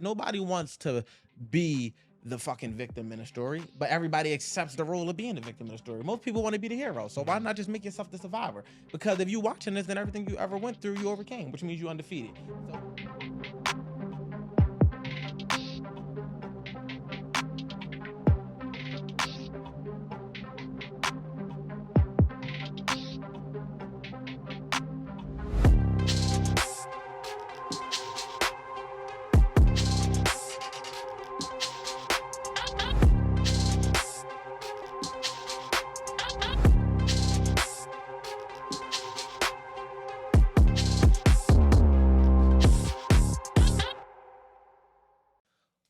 Nobody wants to be the fucking victim in a story, but everybody accepts the role of being the victim in a story. Most people want to be the hero, so why not just make yourself the survivor? Because if you watching this, then everything you ever went through, you overcame, which means you undefeated.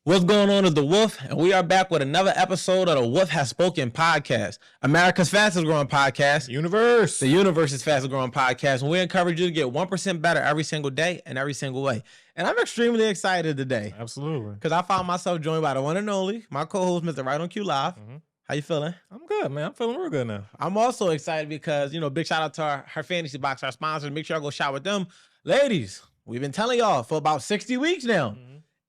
What's going on is the Wolf, and we are back with another episode of the Wolf Has Spoken podcast, America's fastest growing podcast. The universe's fastest growing podcast, and we encourage you to get 1% better every single day and every single way. And I'm extremely excited today. Absolutely. Because I found myself joined by the one and only, my co-host, Mr. Right on Q Live. Mm-hmm. How you feeling? I'm good, man. I'm feeling real good now. I'm also excited because, big shout out to her fantasy box, our sponsors. Make sure y'all go shop with them. Ladies, we've been telling y'all for about 60 weeks now. Mm-hmm.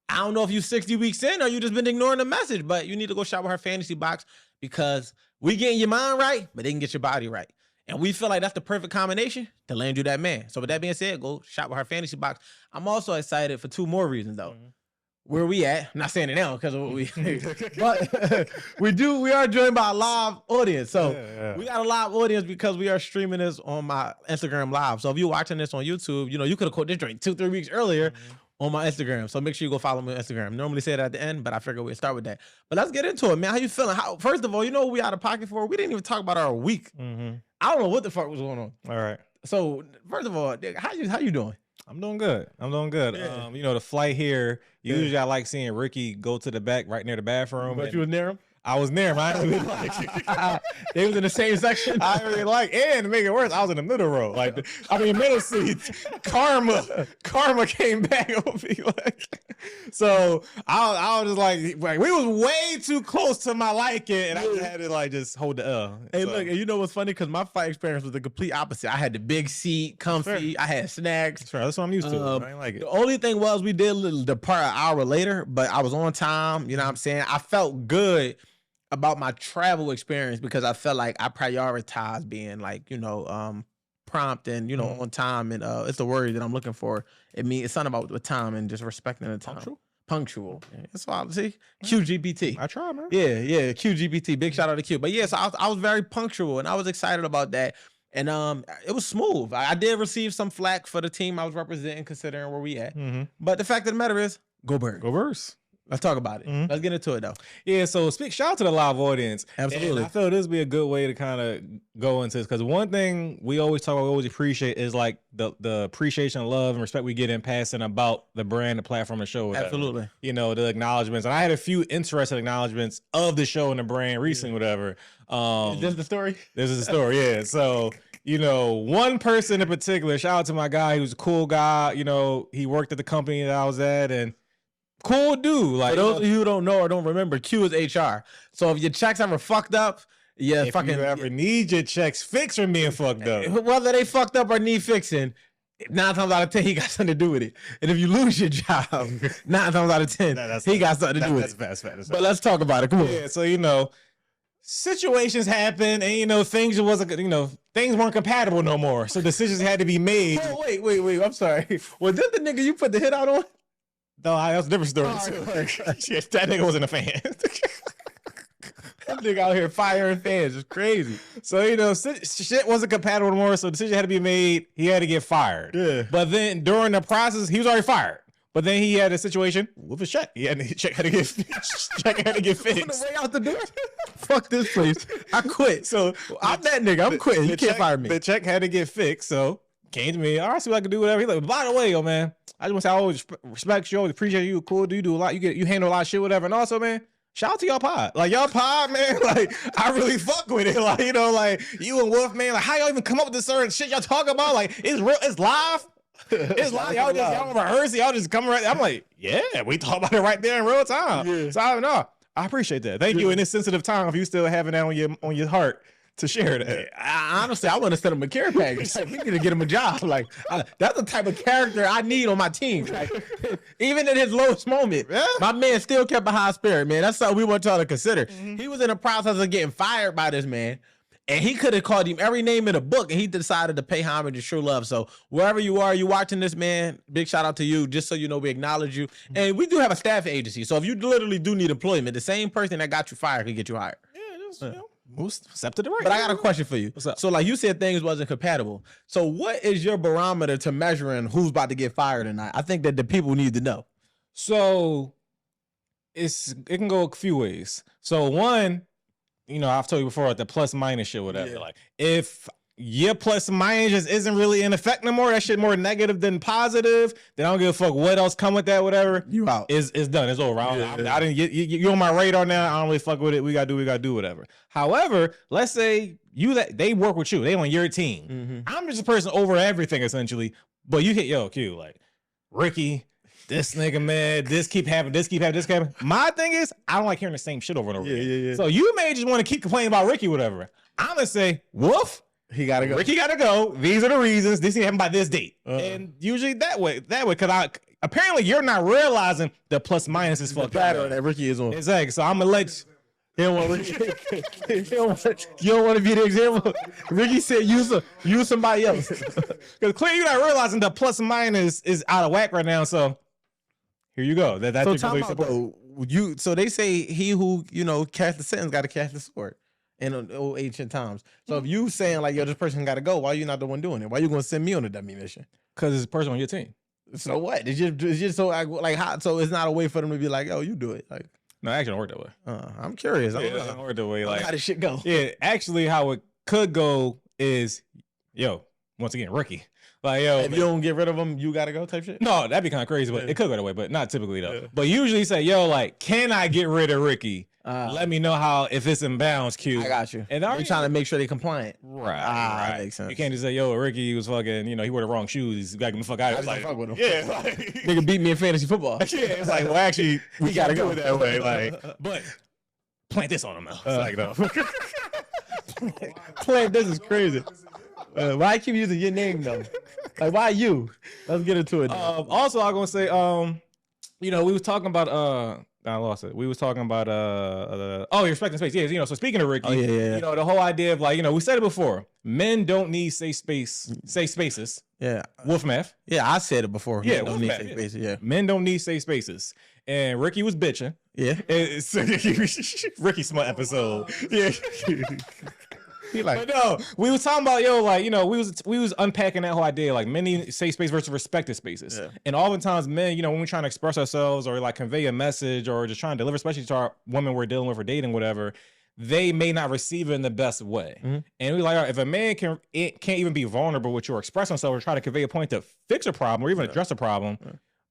I don't know if you 60 weeks in or you just been ignoring the message, but you need to go shop with her fantasy box because we getting your mind right, but they can get your body right. And we feel like that's the perfect combination to land you that man. So with that being said, go shop with her fantasy box. I'm also excited for two more reasons though. Mm-hmm. Where we at? I'm not saying it now because we, but we are joined by a live audience. So we got a live audience because we are streaming this on my Instagram live. So if you're watching this on YouTube, you could have caught this joint 2-3 weeks earlier on my Instagram. So make sure you go follow me on Instagram. Normally say it at the end, but I figured we'd start with that. But let's get into it, man. How you feeling? First of all, what we out of pocket for? We didn't even talk about our week. Mm-hmm. I don't know what the fuck was going on. All right. So first of all, how you doing? I'm doing good. Yeah. The flight here, usually I like seeing Ricky go to the back right near the bathroom. But you was near him? I was near him. I really they was in the same section. I really and to make it worse, I was in the middle row. Middle seats. Karma came back over me. So I was just like, we was way too close to my liking, and I just had to just hold the L. Hey, look, and you know what's funny? Because my flight experience was the complete opposite. I had the big seat, comfy. I had snacks. That's what I'm used to. I ain't like it. The only thing was we did depart an hour later, but I was on time. You know what I'm saying? I felt good about my travel experience because I felt like I prioritized being prompt and on time, and it's the word that I'm looking for. It's something about the time and just respecting the time. Punctual. Yeah, that's all. See, QGPT. I try, man. Yeah, QGPT. Big shout out to Q. But yeah, so I was very punctual and I was excited about that. And it was smooth. I did receive some flack for the team I was representing, considering where we at. Mm-hmm. But the fact of the matter is, go Birds. Go Birds. Let's talk about it. Mm-hmm. Let's get into it, though. Yeah, so shout out to the live audience. Absolutely. And I feel this would be a good way to kind of go into this, because one thing we always appreciate is the appreciation, love, and respect we get in passing about the brand, the platform, the show. Whatever. Absolutely. The acknowledgments. And I had a few interesting acknowledgments of the show and the brand recently, whatever. Is this the story? This is the story, yeah. So, one person in particular, shout out to my guy, he was a cool guy. He worked at the company that I was at, and cool dude. For those of you who don't know or don't remember, Q is HR. So if your checks ever fucked up, if you ever need your checks fixed from being fucked up, whether they fucked up or need fixing, 9 times out of 10 he got something to do with it. And if you lose your job, 9 times out of 10 he got something to do with it. That's fast. But let's talk about it. Come on. Yeah. So situations happen, and things things weren't compatible no more. So decisions had to be made. Oh, wait. I'm sorry. Was this the nigga you put the hit out on? No, that was a different story. Shit, that nigga wasn't a fan. That nigga out here firing fans. It's crazy. So, shit wasn't compatible anymore, so a decision had to be made. He had to get fired. Yeah. But then during the process, he was already fired. But then he had a situation with his check. Check had to get fixed. On the way out the door? Fuck this place. I quit. So I'm that nigga. I'm quitting. You can't fire me. The check had to get fixed, so came to me. All right, see what I can do, whatever. He's like, by the way, yo, man, I just want to say I always respect you, always appreciate you. Cool, you do a lot. You handle a lot of shit, whatever. And also, man, shout out to y'all pod. Y'all pod, man. I really fuck with it. You and Wolf, man. How y'all even come up with this certain shit y'all talk about? It's real. It's live. It's live. Y'all don't rehearse it. Y'all just come right. I'm like, yeah, we talk about it right there in real time. Yeah. So I don't know. I appreciate that. Thank you in this sensitive time. If you still having that on your heart to share that. Honestly, I want to send him a care package. Like, we need to get him a job. Like, that's the type of character I need on my team. Like, even in his lowest moment, my man still kept a high spirit, man. That's something we want y'all to consider. He was in the process of getting fired by this man, and he could have called him every name in the book, and he decided to pay homage and true love. So wherever you are, you watching this, man, big shout out to you. Just so you know, we acknowledge you. And we do have a staff agency. So if you literally do need employment, the same person that got you fired can get you hired. Yeah, just, you know. Step to the right. But I got a question for you. What's up? So like you said things wasn't compatible. So what is your barometer to measuring who's about to get fired or not? I think that the people need to know. So it can go a few ways. So one, you know, I've told you before, the plus minus shit, whatever. Yeah. Like if your plus minus just isn't really in effect no more, that shit more negative than positive, then I don't give a fuck what else come with that, whatever. You out. It's done. It's over. I didn't get you on my radar now. I don't really fuck with it. We gotta do whatever. However, let's say they work with you. They on your team. I'm just a person over everything essentially. But you hit Q like Ricky, this nigga, man, this keep happening. My thing is, I don't like hearing the same shit over and over again. Yeah. So you may just want to keep complaining about Ricky, whatever. I'm gonna say, woof. He gotta go. Ricky gotta go. These are the reasons. This need to happen by this date. And usually that way, because apparently you're not realizing the plus minus is fucked up. That Ricky is on. Exactly. So I'm gonna let you don't want Ricky. You don't want to be the example. Ricky said use somebody else. Because clearly you're not realizing the plus minus is out of whack right now. So here you go. That's so talking about though, so they say he who cast the sentence got to cast the sword. In old ancient times. So if you saying like, yo, this person got to go, why are you not the one doing it? Why are you going to send me on a dummy mission? Because it's a person on your team. So what? It's just so like how? So it's not a way for them to be like, oh, you do it. Like, no, actually, don't work that way. I'm curious. Yeah, it doesn't work that way. Like, how does shit go? Yeah, actually, how it could go is, once again, Ricky. Like, if you don't get rid of them, you gotta go type shit. No, that'd be kind of crazy, but it could go that way, but not typically though. Yeah. But usually say, like, can I get rid of Ricky? Let me know if it's in bounds, Q. I got you. And they're trying to make sure they're compliant. Right. That makes sense. You can't just say, Ricky was fucking, he wore the wrong shoes. He's got to get the fuck out of here. Like, fuck with him. Yeah. Like, nigga beat me in fantasy football. Yeah, it's like, well, actually, we gotta go that way. Like, but plant this on him though. Like, no. Plant this is crazy. Why keep using your name though? Like, why you? Let's get into it. Also, I'm gonna say, we was talking about I lost it. We was talking about you're respecting space. Yeah, so speaking of Ricky, the whole idea of like, we said it before. Men don't need safe spaces. Yeah. Wolf math. Yeah, I said it before. Yeah, don't need safe spaces. Yeah. Men don't need safe spaces. And Ricky was bitching. Yeah. Ricky smut episode. Yeah. But no, we was talking about we was unpacking that whole idea like many safe space versus respected spaces, and oftentimes men, when we're trying to express ourselves or like convey a message or just trying to deliver, especially to our women we're dealing with or dating, whatever, they may not receive it in the best way. And we're like, all right, if a man can't even be vulnerable with you or express himself or try to convey a point to fix a problem or even address a problem,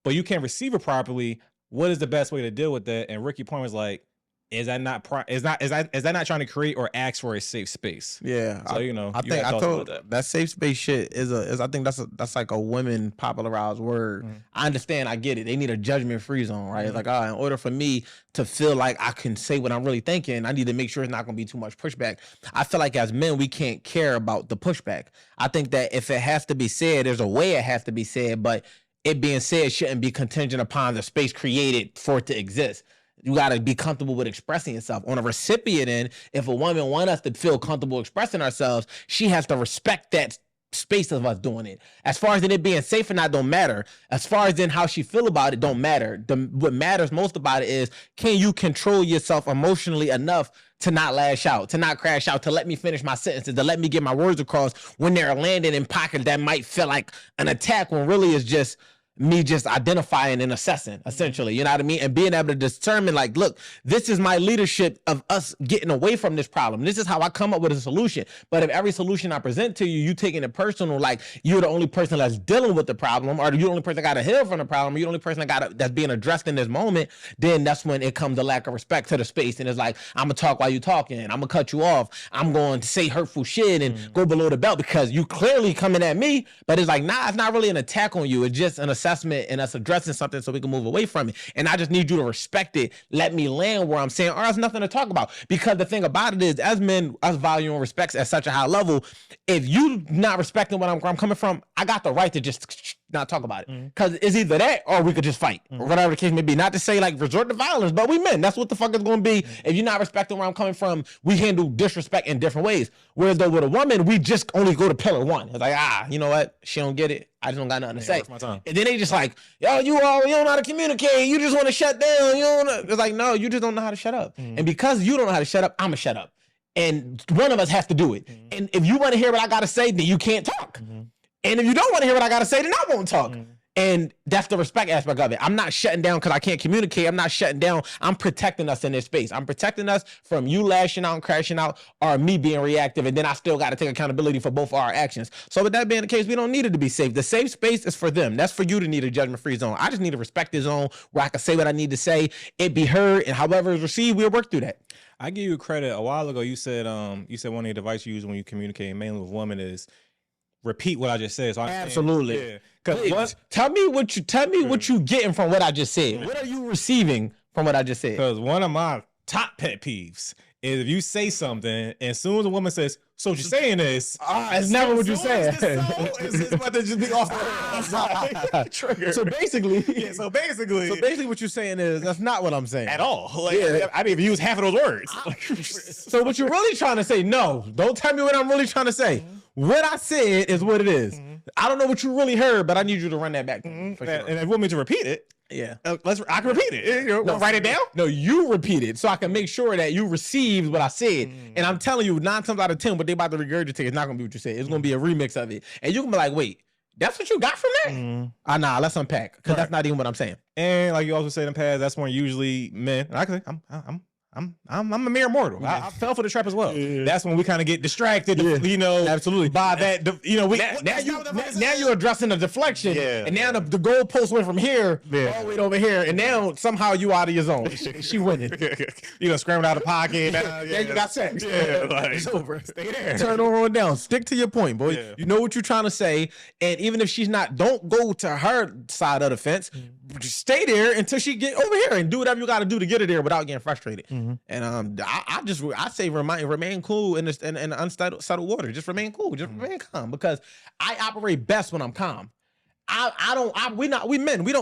but you can't receive it properly, what is the best way to deal with that? And Ricky Point was like, is that not trying to create or ask for a safe space? Yeah. So I think I told that safe space shit is I think that's like a women popularized word. I understand, I get it. They need a judgment free zone, right? It's like, in order for me to feel like I can say what I'm really thinking, I need to make sure it's not gonna be too much pushback. I feel like as men, we can't care about the pushback. I think that if it has to be said, there's a way it has to be said, but it being said shouldn't be contingent upon the space created for it to exist. You got to be comfortable with expressing yourself. On a recipient end, if a woman wants us to feel comfortable expressing ourselves, she has to respect that space of us doing it. As far as it being safe or not, don't matter. As far as then how she feel about it, don't matter. What matters most about it is, can you control yourself emotionally enough to not lash out, to not crash out, to let me finish my sentences, to let me get my words across when they're landing in pockets that might feel like an attack when really it's just me just identifying and assessing, essentially, you know what I mean? And being able to determine, like, look, this is my leadership of us getting away from this problem. This is how I come up with a solution. But if every solution I present to you, you taking it personal, like you're the only person that's dealing with the problem, or you're the only person that got to heal from the problem, or you're the only person that's being addressed in this moment, then that's when it comes to lack of respect to the space. And it's like, I'm going to talk while you're talking. I'm going to cut you off. I'm going to say hurtful shit and go below the belt because you clearly coming at me. But it's like, nah, it's not really an attack on you. It's just an assessment and us addressing something so we can move away from it. And I just need you to respect it. Let me land where I'm saying, or there's nothing to talk about. Because the thing about it is, as men, us valuing respects at such a high level, if you not respecting where I'm coming from, I got the right to just not talk about it. Because it's either that or we could just fight, or whatever the case may be. Not to say like resort to violence, but we men. That's what the fuck it's going to be. If you're not respecting where I'm coming from, we handle disrespect in different ways. Whereas though with a woman, we just only go to pillar one. It's like, you know what? She don't get it. I just don't got nothing to say. And then they just like, yo, you don't know how to communicate. You just want to shut down. You don't know. It's like, no, you just don't know how to shut up. And because you don't know how to shut up, I'm going to shut up. And one of us has to do it. And if you want to hear what I got to say, then you can't talk. And if you don't want to hear what I got to say, then I won't talk. And that's the respect aspect of it. I'm not shutting down because I can't communicate. I'm not shutting down. I'm protecting us in this space. I'm protecting us from you lashing out and crashing out or me being reactive. And then I still got to take accountability for both our actions. So with that being the case, we don't need it to be safe. The safe space is for them. That's for you to need a judgment-free zone. I just need a respected zone where I can say what I need to say. It be heard, and however it's received, we'll work through that. I give you credit. A while ago, you said one of the advice you use when you communicate mainly with women is repeat what I just said. So absolutely. Yeah. Because tell me what you getting from what I just said. What are you receiving from what I just said? Because one of my top pet peeves is if you say something and as soon as a woman says, so what you're saying is, it's never what you're saying. It's about to just be off the trigger. So basically what you're saying is that's not what I'm saying at all. Like, I didn't even use half of those words. So what you're really trying to say? No, don't tell me what I'm really trying to say. What I said is what it is. I don't know what you really heard, but I need you to run that back. For sure. And if you want me to repeat it, I can repeat it. Write it down. No, you repeat it so I can make sure that you received what I said. And I'm telling you, 9 times out of 10, what they about to regurgitate is not gonna be what you said. It's gonna be a remix of it, and you can be like, "Wait, that's what you got from that?" Nah, let's unpack because that's not even what I'm saying. And like you also said in the past, that's when usually men. And I can say, I'm a mere mortal. I fell for the trap as well. That's when we kind of get distracted, absolutely by that. Now you're addressing the deflection, and now the goalpost went from here all the way over here, and now somehow you out of your zone. She winning. You gonna scramble out of the pocket. Now you got sex. It's over. Stay there. Turn on down. Stick to your point, boy. Yeah. You know what you're trying to say, and even if she's not, don't go to her side of the fence. Just stay there until she get over here and do whatever you got to do to get her there without getting frustrated. And I say remain cool in unsettled water. Just remain cool. Just remain calm because I operate best when I'm calm. We men. We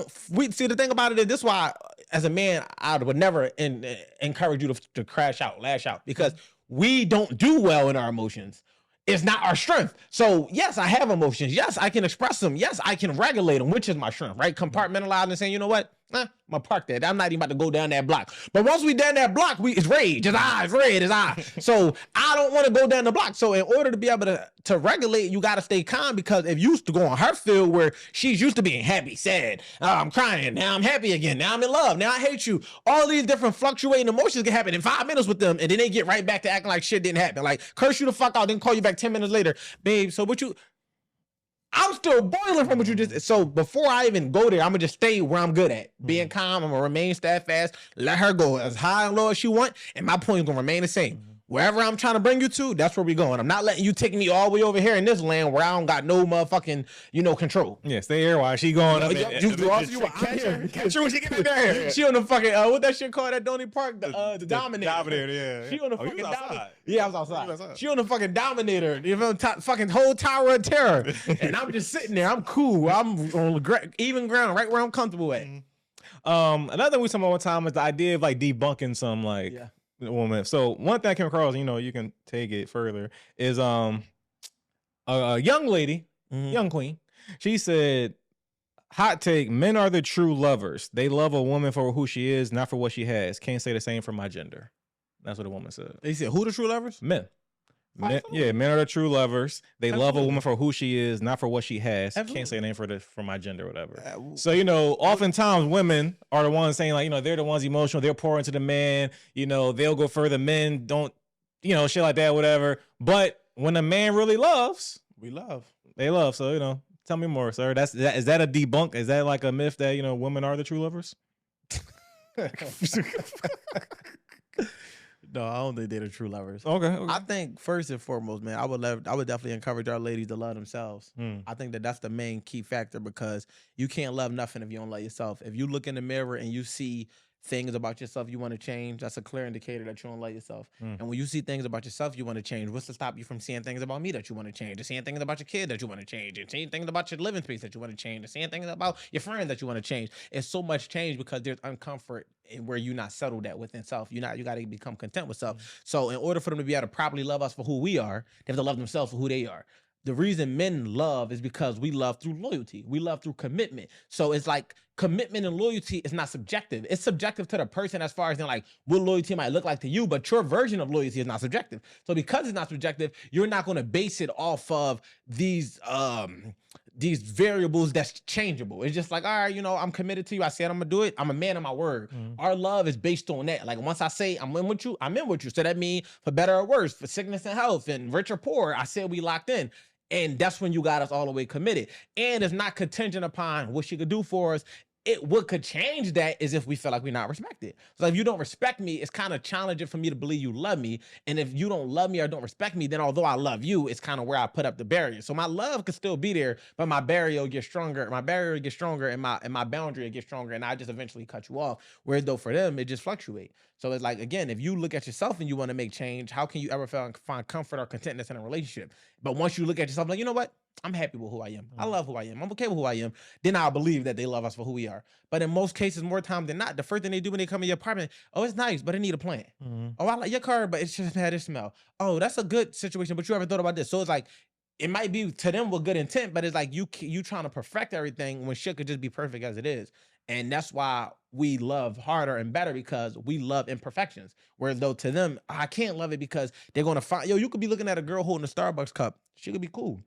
see the thing about it is this is why as a man I would never encourage you to crash out, lash out because we don't do well in our emotions. It's not our strength. So yes, I have emotions. Yes, I can express them. Yes, I can regulate them, which is my strength, right? Compartmentalizing and saying, you know what? I'm gonna park that. I'm not even about to go down that block. But once we down that block, it's rage. It's red. It's eye. So I don't want to go down the block. So in order to be able to regulate, you got to stay calm because if you used to go on her field where she's used to being happy, sad, I'm crying, now I'm happy again, now I'm in love, now I hate you. All these different fluctuating emotions can happen in 5 minutes with them, and then they get right back to acting like shit didn't happen. Like curse you the fuck out, then call you back 10 minutes later, babe. So I'm still boiling from what you just. So before I even go there, I'm gonna just stay where I'm good at, being calm. I'm gonna remain steadfast. Let her go as high and low as she want, and my point is gonna remain the same. Wherever I'm trying to bring you to, that's where we going. I'm not letting you take me all the way over here in this land where I don't got no motherfucking, control. Yeah, stay here while she going up. Catch her when she get in there. She on the fucking what that shit called at Donny Park, the Dominator. Dominator, yeah. She on the fucking Dominator. Yeah, I was outside. She on the fucking Dominator. Fucking whole Tower of Terror, and I'm just sitting there. I'm cool. I'm on even ground, right where I'm comfortable at. Another thing we talking about one time is the idea of like debunking some woman. So one thing I came across, you can take it further, is a young lady, young queen. She said, hot take, men are the true lovers. They love a woman for who she is, not for what she has. Can't say the same for my gender. That's what a woman said. They said, who the true lovers? Men. Men are the true lovers. They love a woman for who she is, not for what she has. Absolutely. Can't say a name for my gender or whatever. So, oftentimes women are the ones saying like, they're the ones emotional. They'll pour into the man. They'll go further. Men don't, shit like that, whatever. But when a man really loves, they love. So, tell me more, sir. Is that a debunk? Is that like a myth that, women are the true lovers? No, I don't think they're the true lovers. Okay. I think first and foremost, man, I would definitely encourage our ladies to love themselves. Mm. I think that that's the main key factor because you can't love nothing if you don't love yourself. If you look in the mirror and you see things about yourself you want to change, that's a clear indicator that you don't love yourself. Mm. And when you see things about yourself you want to change, what's to stop you from seeing things about me that you want to change, and seeing things about your kid that you want to change, and seeing things about your living space that you want to change, and seeing things about your friends that you want to change? It's so much change because there's uncomfort where you're not settled at within self. You got to become content with self. So in order for them to be able to properly love us for who we are, they have to love themselves for who they are. The reason men love is because we love through loyalty. We love through commitment. So it's like commitment and loyalty is not subjective. It's subjective to the person as far as like what loyalty might look like to you, but your version of loyalty is not subjective. So because it's not subjective, you're not going to base it off of these variables that's changeable. It's just like, all right, I'm committed to you. I said I'm gonna do it. I'm a man of my word. Our love is based on that. Like once I say I'm in with you, I'm in with you. So that means for better or worse, for sickness and health, and rich or poor, I said we locked in. And that's when you got us all the way committed. And it's not contingent upon what she could do for us. What could change that is if we feel like we're not respected. So if you don't respect me, it's kind of challenging for me to believe you love me. And if you don't love me or don't respect me, then although I love you, it's kind of where I put up the barrier. So my love could still be there, but my barrier will get stronger. My barrier will get stronger, and my boundary will get stronger, and I just eventually cut you off. Whereas though for them, it just fluctuates. So it's like, again, if you look at yourself and you want to make change, how can you ever find comfort or contentness in a relationship? But once you look at yourself, like, you know what? I'm happy with who I am. I love who I am. I'm okay with who I am. Then I'll believe that they love us for who we are. But in most cases, more times than not, the first thing they do when they come in your apartment, oh, it's nice, but it need a plant. Oh, I like your car, but it's just had this smell. Oh, that's a good situation, but you ever thought about this? So it's like, it might be to them with good intent, but it's like you trying to perfect everything when shit could just be perfect as it is. And that's why we love harder and better, because we love imperfections. Whereas though to them, I can't love it because they're going to find, you could be looking at a girl holding a Starbucks cup. She could be cool.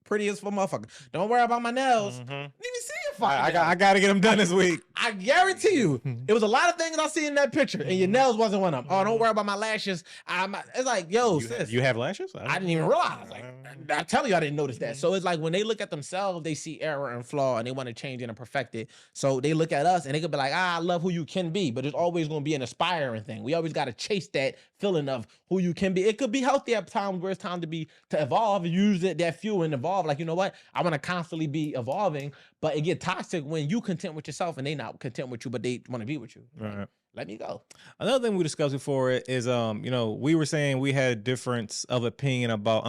Pretty as for motherfucker. Don't worry about my nails. Let me see your fucking I got to get them done this week. I guarantee you, it was a lot of things I see in that picture, and your nails wasn't one of them. Oh, don't worry about my lashes. It's like, yo, sis. You have lashes? I didn't even realize. Like, I tell you, I didn't notice that. So it's like when they look at themselves, they see error and flaw, and they want to change it and perfect it. So they look at us, and they could be like, I love who you can be, but it's always going to be an aspiring thing. We always got to chase that feeling of who you can be. It could be healthy at times where it's time to evolve, use that fuel and evolve. Like, you know what? I want to constantly be evolving, but it get toxic when you content with yourself and they not content with you, but they want to be with you. Right. Let me go. Another thing we discussed before is, we were saying we had a difference of opinion about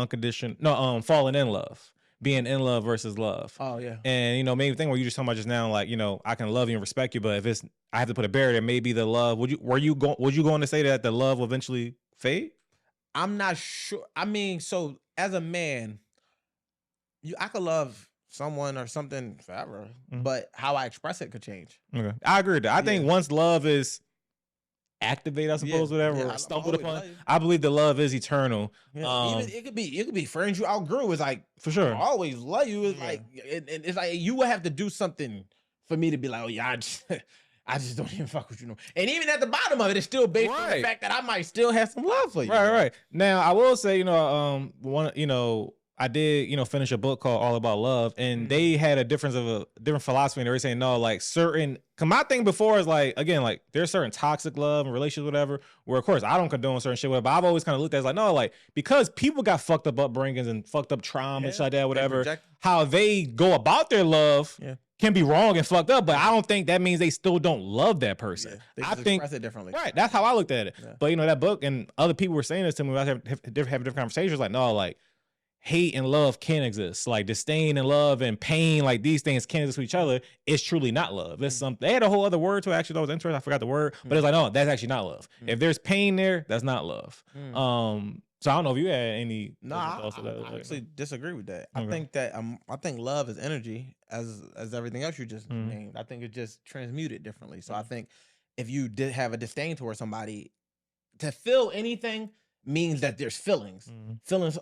falling in love, being in love versus love. Oh yeah. And, maybe thing where you just talking about just now, like, I can love you and respect you, but if I have to put a barrier, maybe the love, would you going to say that the love will eventually fade? I'm not sure. I mean, so as a man, I could love someone or something forever, but how I express it could change. Okay. I agree with that. I think once love is activated, I suppose, whatever, or stumbled upon, I believe the love is eternal. Yeah. Even it could be friends you outgrew. It's like, for sure, I always love you. It's like it's like you would have to do something for me to be like, oh yeah, I just don't even fuck with you. And even at the bottom of it, it's still based on the fact that I might still have some love for you. Right. Now I will say, I did, finish a book called All About Love, and they had a different philosophy, and they were saying, no, like my thing before is like, again, like there's certain toxic love and relationships, whatever, where of course I don't condone certain shit, but I've always kind of looked at it as like, no, like, because people got fucked up upbringings and fucked up trauma and shit like that, whatever, how they go about their love can be wrong and fucked up, but I don't think that means they still don't love that person. I think express it differently. Right. That's how I looked at it. Yeah. But that book and other people were saying this to me when I was having different conversations, like, no, like, hate and love can exist. Like disdain and love and pain, like these things can exist with each other. It's truly not love. It's something. They had a whole other word to it, actually that was interesting. I forgot the word, but it's like, no, that's actually not love. If there's pain there, that's not love. So I don't know if you had any. No, I actually disagree with that. Okay. I think love is energy, as everything else you just named. I think it's just transmuted differently. So I think if you did have a disdain towards somebody, to feel anything means that there's feelings. Feelings.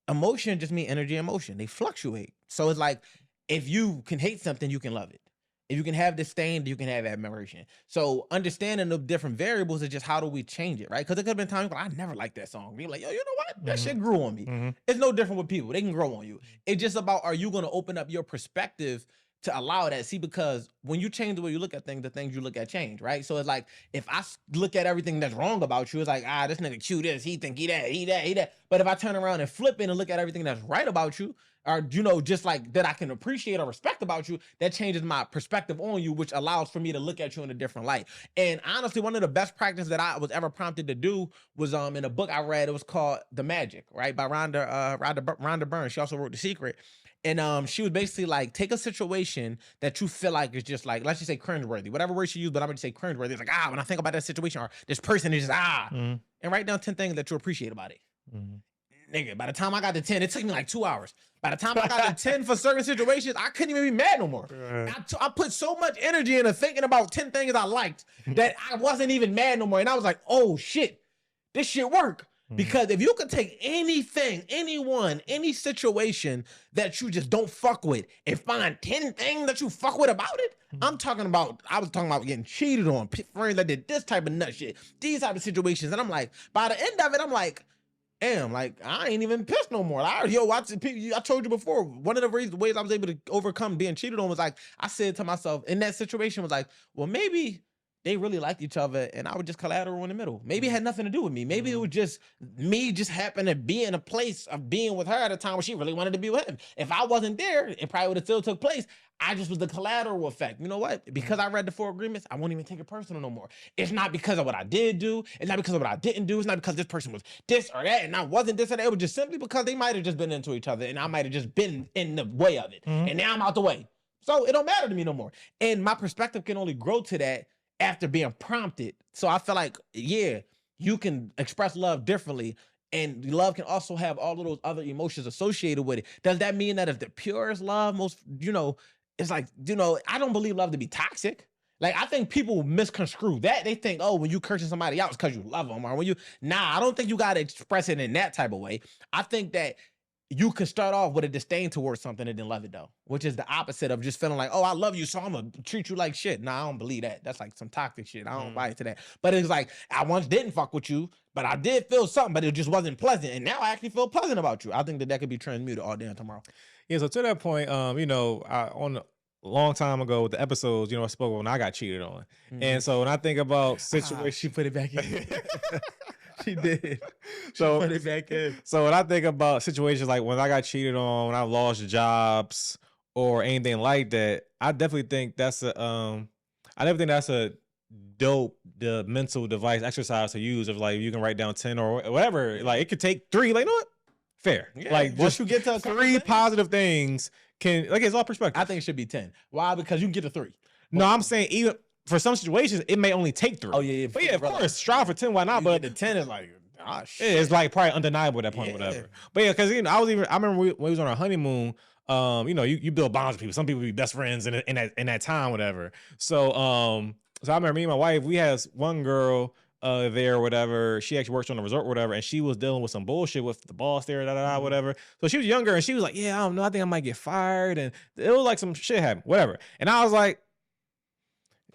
Emotion just mean energy and emotion. They fluctuate. So it's like, if you can hate something, you can love it. If you can have disdain, you can have admiration. So understanding the different variables is just how do we change it, right? Because it could have been times like, I never liked that song. Be like, yo, you know what? That shit grew on me. It's no different with people. They can grow on you. It's just about, are you going to open up your perspective to allow that. See, because when you change the way you look at things, the things you look at change, right? So it's like, if I look at everything that's wrong about you, it's like, this nigga cute this, he think he that. But if I turn around and flip it and look at everything that's right about you, or, just like that I can appreciate or respect about you, that changes my perspective on you, which allows for me to look at you in a different light. And honestly, one of the best practices that I was ever prompted to do was in a book I read. It was called The Magic, right? By Rhonda Byrne. She also wrote The Secret. And she was basically like, take a situation that you feel like is just like, let's just say cringeworthy, whatever word she used, but I'm gonna say cringeworthy. It's like, when I think about that situation or this person is just, and write down 10 things that you appreciate about it. Nigga, by the time I got to 10, it took me like 2 hours. By the time I got to 10 for certain situations, I couldn't even be mad no more. I put so much energy into thinking about 10 things I liked that I wasn't even mad no more. And I was like, oh shit, this shit work. Because if you could take anything, anyone, any situation that you just don't fuck with and find 10 things that you fuck with about it, I was talking about getting cheated on, friends that did this type of nut shit, these type of situations. And I'm like, by the end of it, I'm like, damn, like, I ain't even pissed no more. I told you before, one of the ways I was able to overcome being cheated on was like, I said to myself in that situation was like, well, maybe they really liked each other and I was just collateral in the middle. Maybe it had nothing to do with me. Maybe it was just me just happened to be in a place of being with her at a time where she really wanted to be with him. If I wasn't there, it probably would have still took place. I just was the collateral effect. You know what? Because I read the 4 agreements, I won't even take it personal no more. It's not because of what I did do. It's not because of what I didn't do. It's not because this person was this or that and I wasn't this or that. It was just simply because they might have just been into each other and I might have just been in the way of it. And now I'm out the way. So it don't matter to me no more. And my perspective can only grow to that after being prompted. So I feel like, yeah, you can express love differently, and love can also have all of those other emotions associated with it. Does that mean that if the purest love, it's like, I don't believe love to be toxic. Like, I think people misconstrue that. They think, oh, when you cursing somebody out, it's because you love them. Or I don't think you got to express it in that type of way. I think that you can start off with a disdain towards something and then love it though, which is the opposite of just feeling like, oh, I love you, so I'm gonna treat you like shit. Nah, I don't believe that. That's like some toxic shit. I don't buy into that. But it's like, I once didn't fuck with you, but I did feel something, but it just wasn't pleasant. And now I actually feel pleasant about you. I think that could be transmuted all day and tomorrow. Yeah, so to that point, on a long time ago with the episodes, I spoke when I got cheated on. And so when I think about situations, she put it back in. She did. So put it back in. So when I think about situations like when I got cheated on, when I lost jobs or anything like that, I definitely think that's a dope mental device exercise to use of like you can write down 10 or whatever. Like it could take 3. Like, you know what? Fair. Yeah, like once you get to 3 positive things it's all perspective. I think it should be 10. Why? Because you can get to 3. No, I'm saying even for some situations, it may only take 3. Oh, yeah. But yeah, of course, strive for 10, why not? But the 10 is like, shit. It's like probably undeniable at that point, whatever. But yeah, because I remember when we was on our honeymoon, you build bonds with people. Some people be best friends in that time, whatever. So I remember me and my wife, we had one girl there or whatever. She actually works on the resort or whatever, and she was dealing with some bullshit with the boss there, whatever. So she was younger and she was like, yeah, I don't know, I think I might get fired. And it was like some shit happened, whatever. And I was like,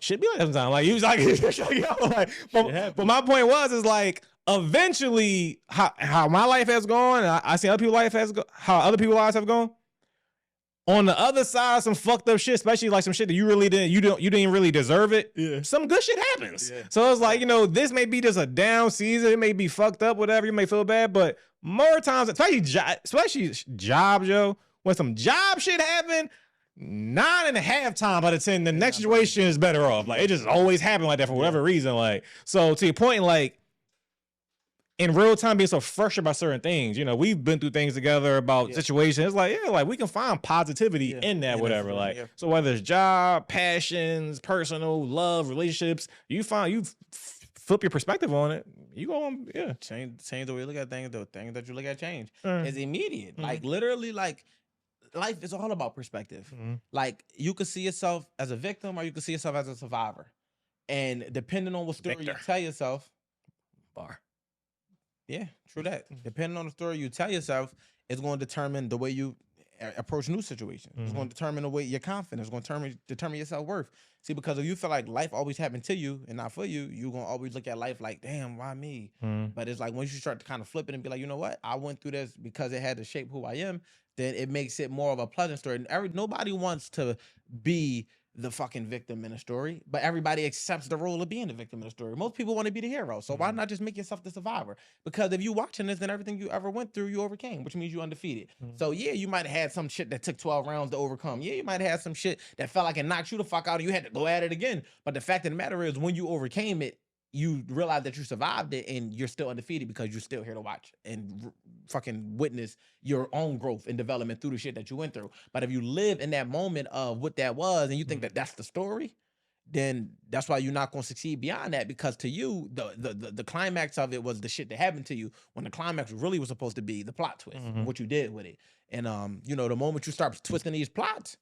should be like that sometimes. Like, he was like, but my point is like, eventually, how my life has gone, and I see other people's life how other people's lives have gone. On the other side, some fucked up shit, especially like some shit that you didn't really deserve it. Yeah. Some good shit happens. Yeah. So it's like, this may be just a down season. It may be fucked up, whatever. You may feel bad, but more times, especially jobs, yo, when some job shit happen, 9.5 times out of 10, the next situation is better off. Like, it just always happen like that for whatever reason. Like, so to your point, like, in real time being so frustrated by certain things, we've been through things together about situations. It's like, like we can find positivity in that, whatever. Like, so whether it's job, passions, personal, love, relationships, you flip your perspective on it. You go on, change the way you look at things. The things that you look at change. It's immediate. Like literally, like life is all about perspective. Like you could see yourself as a victim or you could see yourself as a survivor. And depending on what story you tell yourself, yeah, true that. Depending on the story you tell yourself, it's going to determine the way you approach new situations. It's going to determine the way your confidence. It's going to determine your self-worth. See, because if you feel like life always happened to you and not for you, you're going to always look at life like, damn, why me? But it's like once you start to kind of flip it and be like, you know what? I went through this because it had to shape who I am, then it makes it more of a pleasant story. And nobody wants to be the fucking victim in a story, but everybody accepts the role of being the victim in a story. Most people want to be the hero. So why not just make yourself the survivor? Because if you watching this, then everything you ever went through, you overcame, which means you undefeated. So yeah, you might have had some shit that took 12 rounds to overcome. Yeah, you might have had some shit that felt like it knocked you the fuck out and you had to go at it again. But the fact of the matter is when you overcame it, you realize that you survived it and you're still undefeated because you're still here to watch and fucking witness your own growth and development through the shit that you went through. But if you live in that moment of what that was and you think that that's the story, then that's why you're not going to succeed beyond that, because to you, the climax of it was the shit that happened to you, when the climax really was supposed to be the plot twist, what you did with it. And, you know, the moment you start twisting these plots,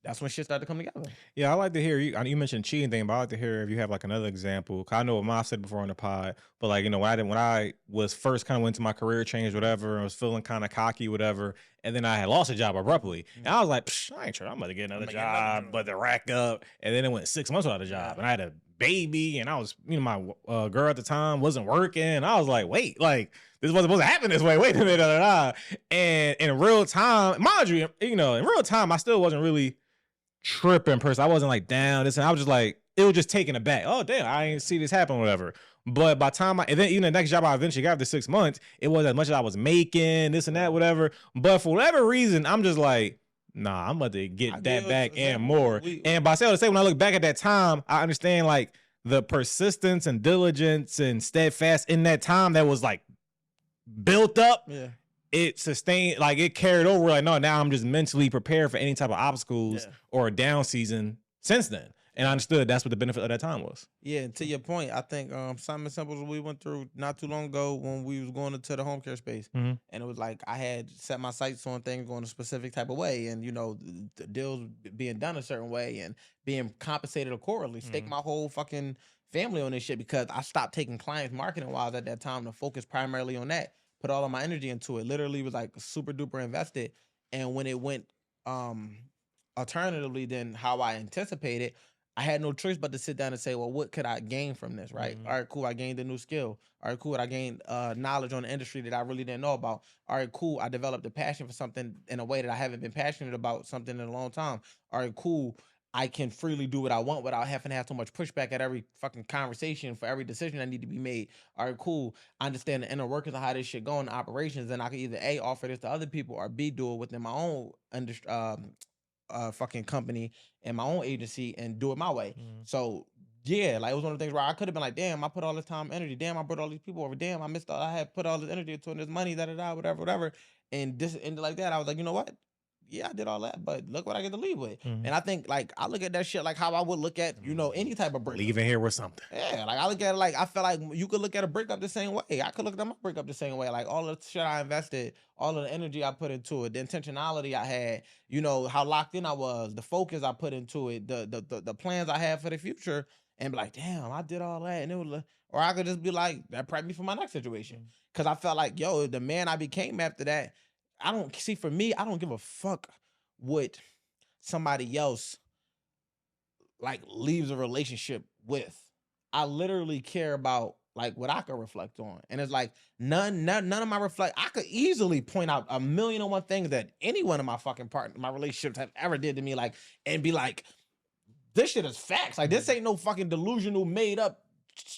that's when shit started to come together. Yeah, I like to hear you. I know you mentioned cheating thing, but I like to hear if you have like another example. Cause I know what Ma said before on the pod, but like, you know, when I was first kind of went to my career change, whatever, I was feeling kind of cocky, whatever, and then I had lost a job abruptly, and I was like, I ain't sure I'm about to get another job, but to rack up, and then it went 6 months without a job, and I had a baby, and I was, you know, my girl at the time wasn't working, and I was like, wait, like this wasn't supposed to happen this way. Wait a minute, and in real time, mind you, you know, in real time, I still wasn't really tripping person. I wasn't like down this, and I was just like, it was just taken aback. Oh damn, I didn't see this happen, whatever. But by the time and then even the next job I eventually got after 6 months, it wasn't as much as I was making, this and that, whatever. But for whatever reason, I'm just like, nah, I'm about to get that back and more. And by saying to say, when I look back at that time, I understand like the persistence and diligence and steadfast in that time that was like built up. Yeah. It sustained, like it carried over. Like, no, now I'm just mentally prepared for any type of obstacles or a down season since then. And I understood that's what the benefit of that time was. Yeah, and to your point, I think something as simple as we went through not too long ago when we was going into the home care space. And it was like I had set my sights on things going a specific type of way, and, you know, the deals being done a certain way and being compensated accordingly. Stake my whole fucking family on this shit because I stopped taking clients marketing-wise at that time to focus primarily on that. Put all of my energy into it. Literally was like super duper invested. And when it went alternatively than how I anticipated, I had no choice but to sit down and say, well, what could I gain from this, right? All right, cool, I gained a new skill. All right, cool, I gained knowledge on the industry that I really didn't know about. All right, cool, I developed a passion for something in a way that I haven't been passionate about something in a long time. All right, cool, I can freely do what I want without having to have so much pushback at every fucking conversation for every decision that need to be made. All right, cool. I understand the inner workings of how this shit go in operations, and I can either A, offer this to other people, or B, do it within my own fucking company and my own agency and do it my way. So yeah, like it was one of the things where I could have been like, damn, I put all this time, energy. Damn, I brought all these people over. Damn, I had put all this energy into this money, whatever. And this ended like that. I was like, you know what? Yeah, I did all that, but look what I get to leave with. And I think, like, I look at that shit like how I would look at, you know, any type of breakup. Leaving here with something. Yeah, like I look at it like, I feel like you could look at a breakup the same way. I could look at my breakup the same way. Like all the shit I invested, all of the energy I put into it, the intentionality I had, you know, how locked in I was, the focus I put into it, the plans I had for the future, and be like, damn, I did all that. And it was, or I could just be like, that prepped me for my next situation. Cause I felt like, yo, the man I became after that, for me, I don't give a fuck what somebody else like leaves a relationship with. I literally care about like what I could reflect on. And it's like none of my I could easily point out 1,000,001 things that any one of my fucking my relationships have ever did to me, like, and be like, this shit is facts. Like, this ain't no fucking delusional made up.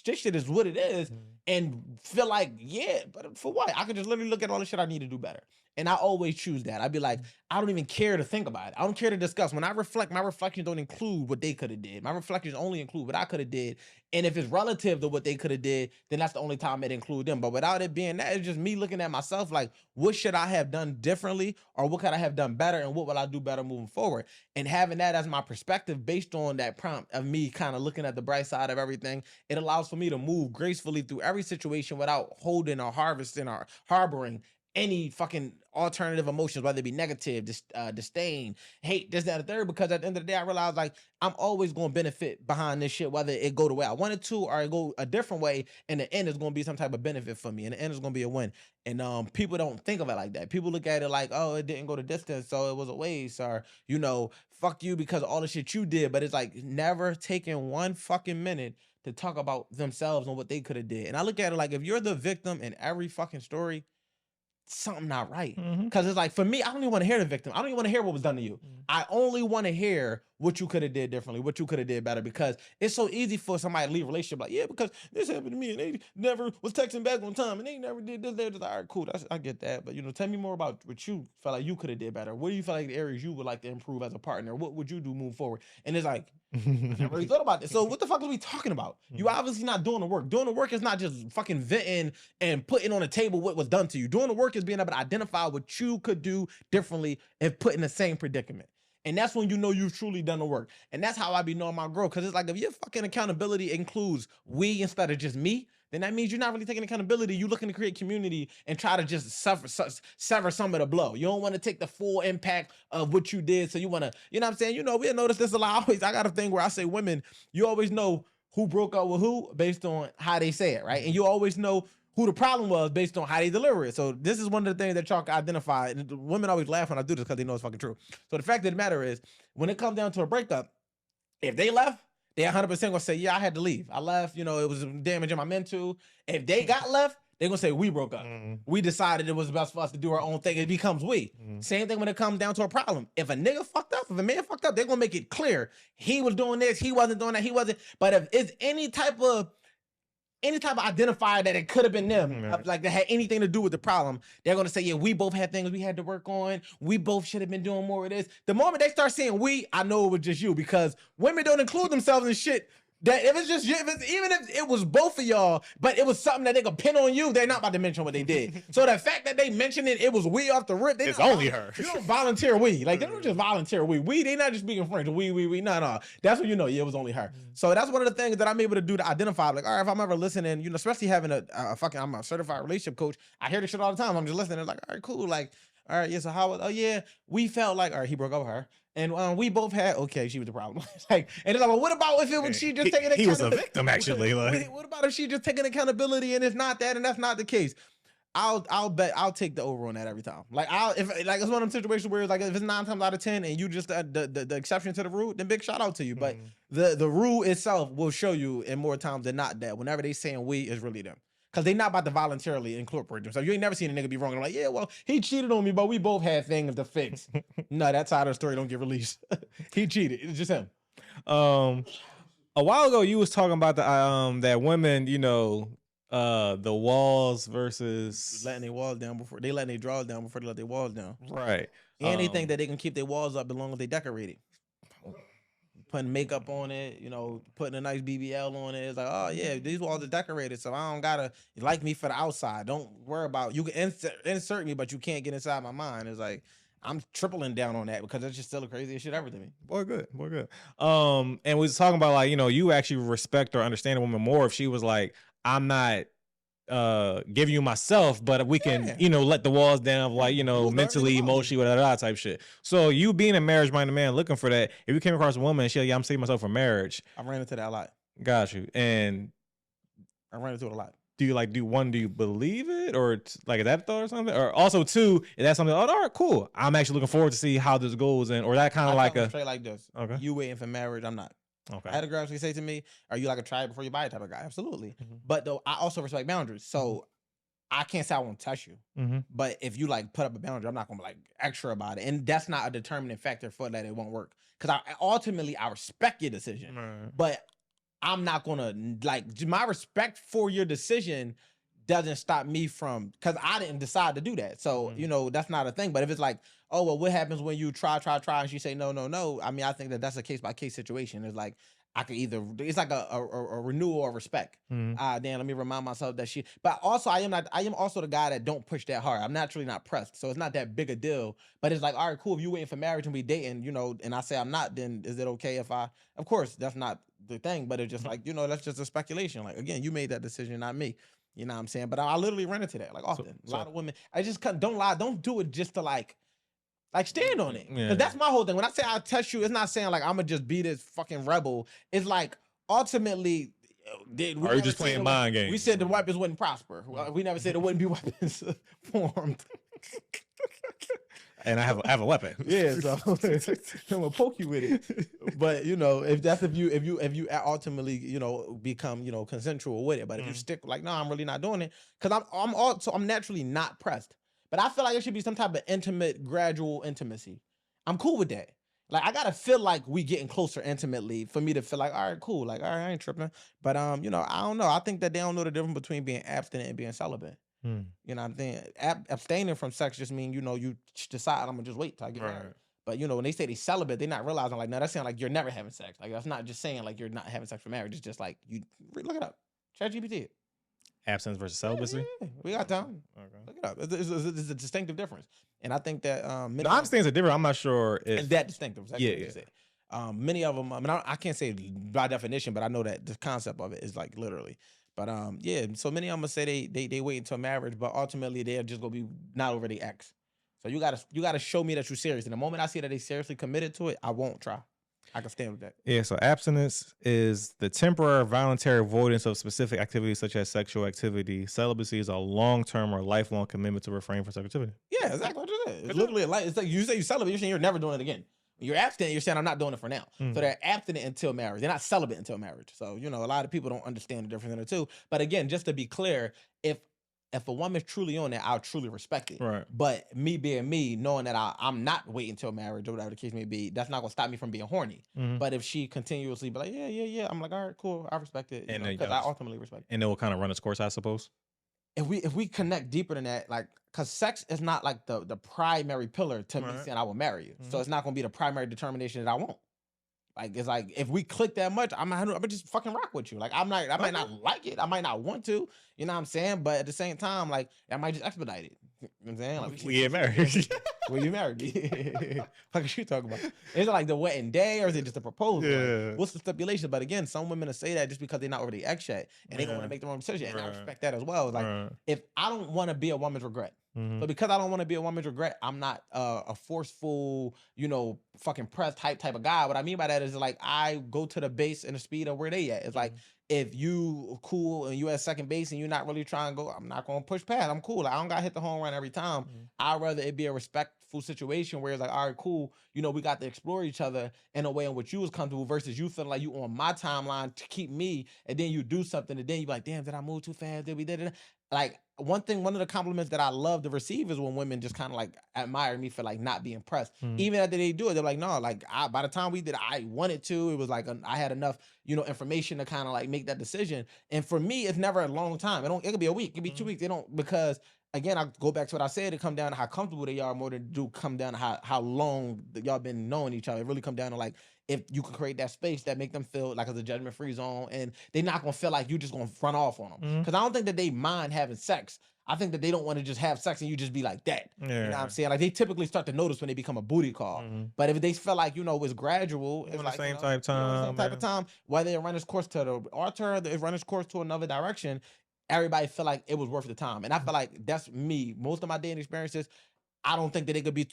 This shit is what it is. And feel like, yeah, but for what? I could just literally look at all the shit I need to do better. And I always choose that. I'd be like, I don't even care to think about it. I don't care to discuss. When I reflect, my reflections don't include what they could have did. My reflections only include what I could have did. And if it's relative to what they could have did, then that's the only time it include them. But without it being that, it's just me looking at myself like, what should I have done differently? Or what could I have done better? And what will I do better moving forward? And having that as my perspective based on that prompt of me kind of looking at the bright side of everything, it allows for me to move gracefully through every situation without holding or harvesting or harboring any fucking alternative emotions, whether it be negative, disdain, hate, this, that, and the third, because at the end of the day, I realized like I'm always going to benefit behind this shit, whether it go the way I wanted to or it go a different way. In the end, it's going to be some type of benefit for me. In the end, it's going to be a win. And people don't think of it like that. People look at it like, oh, it didn't go the distance, so it was a waste, or fuck you because of all the shit you did. But it's like never taking one fucking minute to talk about themselves and what they could have did. And I look at it like if you're the victim in every fucking story, something not right. Because it's like, for me, I don't even want to hear the victim. I don't even want to hear what was done to you. I only want to hear what you could have did differently, what you could have did better, because it's so easy for somebody to leave a relationship like, yeah, because this happened to me and they never was texting back on time and they never did this. They're just like, all right, cool, I get that. But, tell me more about what you felt like you could have did better. What do you feel like the areas you would like to improve as a partner? What would you do moving forward? And it's like, I never really thought about this. So what the fuck are we talking about? You obviously not doing the work. Doing the work is not just fucking venting and putting on the table what was done to you. Doing the work is being able to identify what you could do differently and put in the same predicament. And that's when you know you've truly done the work. And that's how I be knowing my growth. Because it's like, if your fucking accountability includes we instead of just me, then that means you're not really taking accountability. You're looking to create community and try to just sever some of the blow. You don't want to take the full impact of what you did. So you want to, you know what I'm saying? We notice this a lot. I got a thing where I say women, you always know who broke up with who based on how they say it, right? And you always know who the problem was based on how they deliver it. So this is one of the things that y'all can identify. And women always laugh when I do this because they know it's fucking true. So the fact of the matter is, when it comes down to a breakup, if they left, they 100% gonna say, yeah, I had to leave. I left, it was damaging my mental. If they got left, they're gonna say, we broke up. We decided it was best for us to do our own thing. It becomes we. Same thing when it comes down to a problem. If a nigga fucked up, if a man fucked up, they're gonna make it clear. He was doing this, he wasn't doing that, he wasn't. But if it's any type of identifier that it could have been them, like that had anything to do with the problem, they're going to say, yeah, we both had things we had to work on. We both should have been doing more of this. The moment they start saying we, I know it was just you, because women don't include themselves in shit. That if it's just even if it was both of y'all, but it was something that they could pin on you, they're not about to mention what they did. So the fact that they mentioned it was we off the rip. It's only her. You don't volunteer we. Like, they don't just volunteer we. They not just speaking French. We. No. That's when yeah, it was only her. So that's one of the things that I'm able to do to identify. Like, all right, if I'm ever listening, especially having I'm a certified relationship coach. I hear this shit all the time. I'm just listening. It's like, all right, cool. Like, all right, yeah, so how, oh yeah, we felt like, all right, he broke up with her. And we both had, okay, she was the problem. And it's like, well, what about if it was she just taking accountability? He was a victim, actually. What about if she just taking accountability and it's not that, and that's not the case? I'll bet I'll take the over on that every time. Like, it's one of them situations where it's like, if it's 9 times out of 10 and you just the exception to the rule, then big shout out to you. But the rule itself will show you in more times than not that whenever they saying we, is really them. Because they not about to voluntarily incorporate themselves. You ain't never seen a nigga be wrong. And like, yeah, well, he cheated on me, but we both had things to fix. No, that side of the story don't get released. He cheated. It's just him. A while ago, you was talking about the that women, the walls versus letting their walls down before they letting their drawers down before they let their walls down. Right. And they think that they can keep their walls up as long as they decorate it. Putting makeup on it, putting a nice BBL on it. It's like, oh yeah, these walls are decorated, so I don't gotta like me for the outside. Don't worry about, you can insert me, but you can't get inside my mind. It's like, I'm tripling down on that because that's just still the craziest shit ever to me. Boy, good. And we was talking about, like, you actually respect or understand a woman more if she was like, I'm not giving you myself, but we can, let the walls down of, like, mentally, emotionally, whatever type shit. So you being a marriage-minded man looking for that, if you came across a woman and she's like, yeah, I'm saving myself for marriage. I ran into that a lot. Got you. And I ran into it a lot. Do you believe it, or like, is that a thought or something? Or also, two, is that something, all right, cool, I'm actually looking forward to see how this goes, and or that kind of like a straight like this. Okay. You waiting for marriage, I'm not. Okay. I had a girl actually say to me, are you like a try it before you buy it type of guy? Absolutely. But though, I also respect boundaries. So I can't say I won't touch you. But if you like put up a boundary, I'm not gonna be like extra about it. And that's not a determining factor for that it won't work. Because I respect your decision. But I'm not gonna, like, my respect for your decision doesn't stop me from, because I didn't decide to do that. So, that's not a thing. But if it's like, oh, well, what happens when you try, and she say no? I mean, I think that's a case-by-case situation. It's like, I could either, it's like a renewal of respect. Damn, let me remind myself that but also I am also the guy that don't push that hard. I'm naturally not pressed. So it's not that big a deal. But it's like, all right, cool. If you waiting for marriage and we dating, and I say I'm not, then is it okay if of course, that's not the thing, but it's just like, that's just a speculation. Like, again, you made that decision, not me. You know what I'm saying? But I literally run into that like often. A lot of women, I just don't lie. Don't do it just to like stand on it. Because that's my whole thing. When I say I'll test you, it's not saying like I'm gonna just be this fucking rebel. It's like ultimately, are you just playing mind games? We said the weapons wouldn't prosper. We never said there wouldn't be weapons formed. And I have a weapon. Yeah, so I'm gonna poke you with it. But you know, if you ultimately, you know, become, you know, consensual with it. But if you stick like, no, I'm really not doing it, because I'm naturally not pressed. But I feel like it should be some type of intimate, gradual intimacy. I'm cool with that. Like, I gotta feel like we getting closer intimately for me to feel like, all right, cool. Like, all right, I ain't tripping. But you know, I don't know. I think that they don't know the difference between being abstinent and being celibate. You know what I'm saying? Abstaining from sex just means, you know, you decide I'm gonna just wait till I get married. But you know, when they say they celibate, they're not realizing like, no, that's saying like you're never having sex. Like, that's not just saying like you're not having sex for marriage. It's just like, you look it up. ChatGPT. Abstinence versus celibacy. Yeah. We got time. Okay. Look it up. It's a distinctive difference, and I think that the understandings are different. I'm not sure if and that distinctive. Many of them. I mean, I can't say by definition, but I know that the concept of it is like literally. But yeah. So many of them say they wait until marriage, but ultimately they're just gonna be not over the ex. So you gotta show me that you're serious. And the moment I see that they seriously committed to it, I won't try. I can stand with that. Yeah, so abstinence is the temporary voluntary avoidance of specific activities such as sexual activity. Celibacy is a long-term or lifelong commitment to refrain from sexual activity. Yeah, exactly what you said. It's literally it's like you say you celibate, you're saying you're never doing it again. When you're abstinent, you're saying I'm not doing it for now. So they're abstinent until marriage. They're not celibate until marriage. So, you know, a lot of people don't understand the difference in the two. But again, just to be clear, if a woman's truly on that, I'll truly respect it. Right. But me being me, knowing that I'm not waiting until marriage or whatever the case may be, that's not gonna stop me from being horny. But if she continuously be like, yeah, I'm like, all right, cool, I respect it. Because I ultimately respect it. And it will kind of run its course, I suppose. If we connect deeper than that, like, because sex is not like the primary pillar to me saying I will marry you. So it's not gonna be the primary determination that I want. Like, it's like, if we click that much, I'm just fucking rock with you. Like, I might not like it. I might not want to, you know what I'm saying? But at the same time, like, I might just expedite it. You know what I'm saying? Like, we get married. Well, you married me. What is you talking about? Is it like the wedding day or is it just a proposal? Yeah. Like, what's the stipulation? But again, some women will say that just because they're not over the X yet and they don't want to make their own decision. And I respect that as well. It's like, if I don't want to be a woman's regret, so because I don't want to be a woman's regret, I'm not a forceful, you know, fucking press type of guy. What I mean by that is like, I go to the base and the speed of where they at. It's like, if you cool and you at second base and you're not really trying to go, I'm not going to push past. I'm cool. Like, I don't got to hit the home run every time. I'd rather it be a respectful situation where it's like, all right, cool. You know, we got to explore each other in a way in which you was comfortable versus you feeling like you on my timeline to keep me. And then you do something and then you be like, damn, did I move too fast? Did we did it? Like, one of the compliments that I love to receive is when women just kind of like admire me for like not being pressed. Even after they do it, they're like, no, like by the time we did, I wanted to. It was like I had enough, you know, information to kind of like make that decision. And for me, it's never a long time. It could be a week, it could be 2 weeks. Because again, I go back to what I said. It come down to how comfortable they are more than do come down to how long y'all been knowing each other. It really come down to like, if you can create that space that make them feel like it's a judgment-free zone, and they're not gonna feel like you just gonna run off on them. Because I don't think that they mind having sex. I think that they don't want to just have sex and you just be like that. You know what I'm saying? Like, they typically start to notice when they become a booty call. But if they feel like, you know, it's gradual, it's like, same type of time, whether it run its course to the altar, it run its course to another direction, everybody feel like it was worth the time. And I feel like that's me. Most of my dating experiences, I don't think that they could be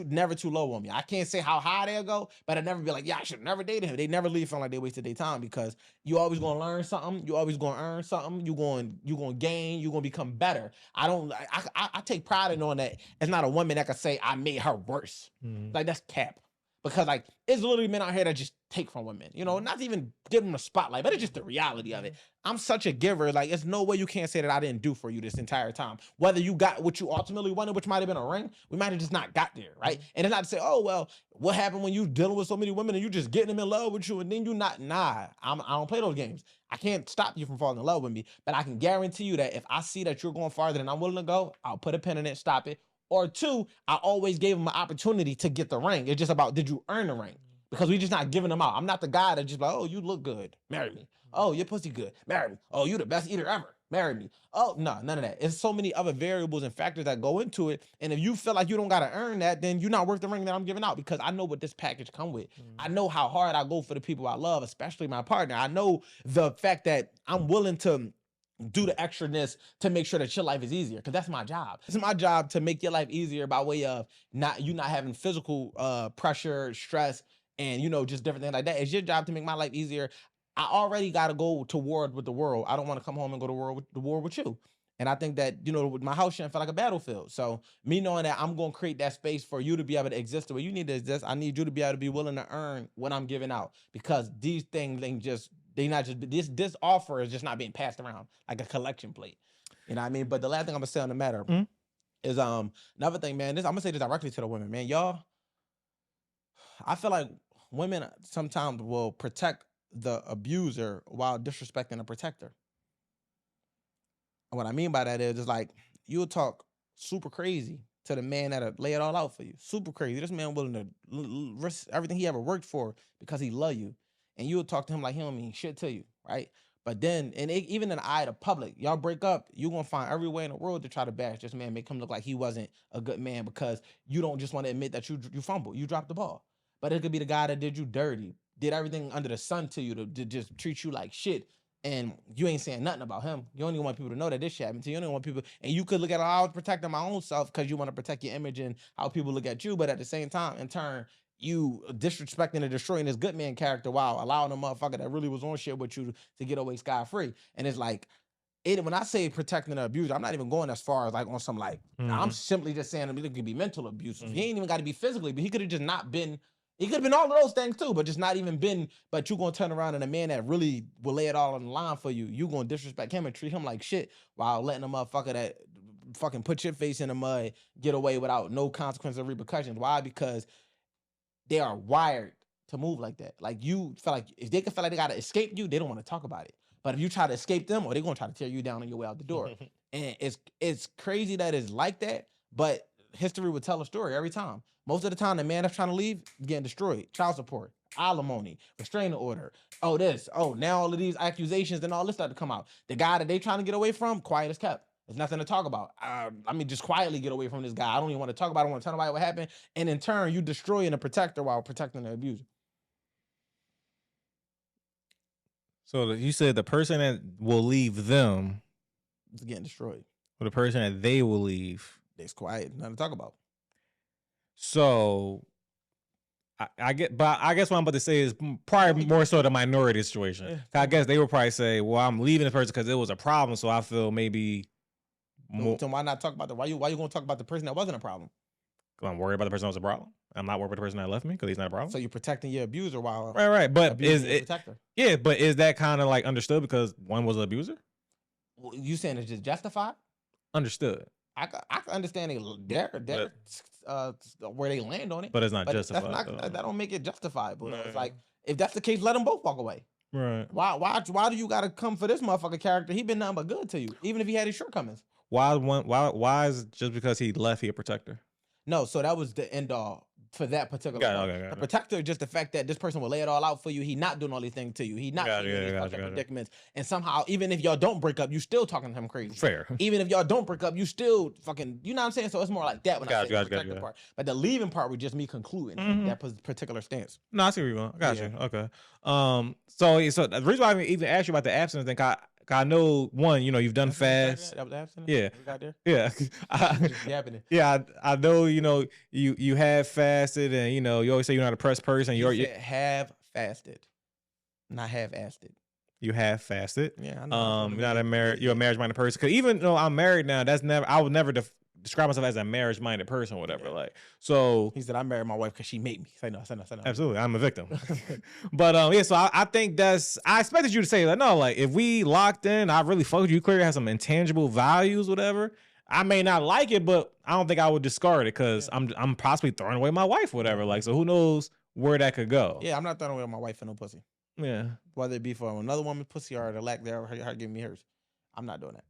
never too low on me. I can't say how high they'll go, but I'd never be like, yeah, I should never date him. They never leave feeling like they wasted their time, because you always gonna learn something. You always gonna earn something. You gonna gain. You gonna become better. I take pride in knowing that it's not a woman that can say I made her worse. Like, that's cap. Because like, it's literally men out here that just take from women, you know, not to even give them a spotlight, but it's just the reality of it. I'm such a giver. Like, it's no way you can't say that I didn't do for you this entire time. Whether you got what you ultimately wanted, which might have been a ring, we might have just not got there, right? And it's not to say, oh, well, what happened when you dealing with so many women and you just getting them in love with you and then you not, I don't play those games. I can't stop you from falling in love with me, but I can guarantee you that if I see that you're going farther than I'm willing to go, I'll put a pin in it, stop it. Or two, I always gave them an opportunity to get the ring. It's just about, did you earn the ring? Because we just not giving them out. I'm not the guy that just like, oh, you look good, marry me. Oh, your pussy good, marry me. Oh, you the best eater ever, marry me. Oh, no, none of that. It's so many other variables and factors that go into it. And if you feel like you don't got to earn that, then you're not worth the ring that I'm giving out, because I know what this package come with. I know how hard I go for the people I love, especially my partner. I know the fact that I'm willing to do the extraness to make sure that your life is easier, because that's my job. It's my job to make your life easier by way of not having physical pressure, stress, and just different things like that. It's your job to make my life easier. I already got to go to war with the world. I don't want to come home and go to war with you. And I think that, with my house shouldn't feel like a battlefield. So me knowing that I'm going to create that space for you to be able to exist the way you need to exist, I need you to be able to be willing to earn what I'm giving out, because these things ain't just, they not just, this offer is just not being passed around like a collection plate. You know what I mean? But the last thing I'm going to say on the matter is another thing, man, I'm going to say this directly to the women, man. Y'all, I feel like women sometimes will protect the abuser while disrespecting the protector. What I mean by that is, it's like, you'll talk super crazy to the man that'll lay it all out for you. Super crazy. This man willing to risk everything he ever worked for because he love you. And you'll talk to him like he don't mean shit to you, right? But then, and even in the eye of the public, y'all break up, you're going to find every way in the world to try to bash this man, make him look like he wasn't a good man, because you don't just want to admit that you fumbled, you dropped the ball. But it could be the guy that did you dirty, did everything under the sun to you to just treat you like shit. And you ain't saying nothing about him. You don't even want people to know that this shit happened to you. You don't want people, and you could look at how I was protecting my own self because you want to protect your image and how people look at you. But at the same time, in turn, you disrespecting and destroying this good man character while allowing a motherfucker that really was on shit with you to get away scot-free. And it's like, when I say protecting the abuser, I'm not even going as far as like on some like, I'm simply just saying it could be mental abuse. He ain't even got to be physically, but he could have just not been. He could have been all of those things too, but just not even been. But you gonna turn around and a man that really will lay it all on the line for you, you gonna disrespect him and treat him like shit while letting a motherfucker that fucking put your face in the mud get away without no consequences or repercussions. Why? Because they are wired to move like that. Like, you feel like if they can feel like they gotta escape you, they don't want to talk about it. But if you try to escape them, or they're gonna try to tear you down on your way out the door. And it's crazy that it's like that, but history would tell a story every time. Most of the time, the man that's trying to leave getting destroyed. Child support, alimony, restraining order. Oh, this. Oh, now all of these accusations and all this stuff to come out. The guy that they trying to get away from, quiet as kept. There's nothing to talk about. Just quietly get away from this guy. I don't even want to talk about it. I don't want to tell nobody what happened. And in turn, you destroying the protector while protecting the abuser. So you said the person that will leave them is getting destroyed. Or the person that they will leave, it's quiet. Nothing to talk about. So I guess what I'm about to say is probably more so the minority situation. Yeah. I guess they would probably say, well, I'm leaving this person because it was a problem, so I feel maybe more. So why not talk about why you going to talk about the person that wasn't a problem? I'm worried about the person that was a problem. I'm not worried about the person that left me because he's not a problem. So you're protecting your abuser while right. But is it protector? Yeah, but is that kind of like understood because one was an abuser? Well, you saying it's just justified? Understood. I can understand where they land on it, but it's not justified. That don't make it justifiable. Right. It's like, if that's the case, let them both walk away. Right. Why do you gotta come for this motherfucker character? He been nothing but good to you, even if he had his shortcomings. Why is it just because he left he a protector? No, so that was the end all for that particular the protector, just the fact that this person will lay it all out for you. He not doing all these things to you. He not in these fucking predicaments. And somehow, even if y'all don't break up, you still talking to him crazy. Fair. Even if y'all don't break up, you still fucking, you know what I'm saying? So it's more like that when I say the protector part. But the leaving part was just me concluding that particular stance. No, I see where you're going. I got you. Okay. So the reason why I even asked you about the abstinence thing, I know one, you've done fast. That was abstinence? Yeah. We got there? Yeah. I know, you have fasted and, you always say you're not a pressed person. You have fasted, not have-assed it. You have fasted. Yeah, I know. You're a marriage-minded person. Because even though I'm married now, I would never describe myself as a marriage-minded person or whatever. Yeah. So he said, I married my wife because she made me. Say no. Absolutely. I'm a victim. But so I think I expected you to say that, no, like if we locked in, I really fucked with you, clearly have some intangible values, whatever. I may not like it, but I don't think I would discard it because I'm possibly throwing away my wife, whatever. Like, so who knows where that could go. Yeah, I'm not throwing away my wife for no pussy. Yeah. Whether it be for another woman's pussy or the lack thereof, her giving me hers. I'm not doing that.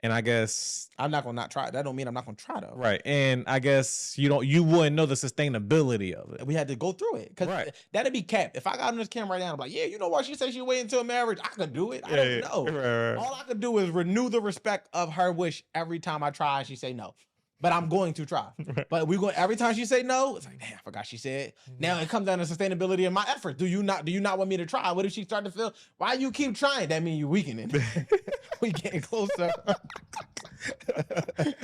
And I guess I'm not gonna not try. That don't mean I'm not gonna try though. Right. And I guess you wouldn't know the sustainability of it. We had to go through it. Because that'd be capped. If I got on this camera right now, I'm like, yeah, you know what? She said she waited until marriage. I could do it. I don't know. Right. All I could do is renew the respect of her wish every time I try and she say no. but I'm going to try. But we going every time she say no, it's like, damn, I forgot she said. Now it comes down to sustainability of my effort. Do you not want me to try? What if she start to feel, why you keep trying? That means you weakening. We getting closer.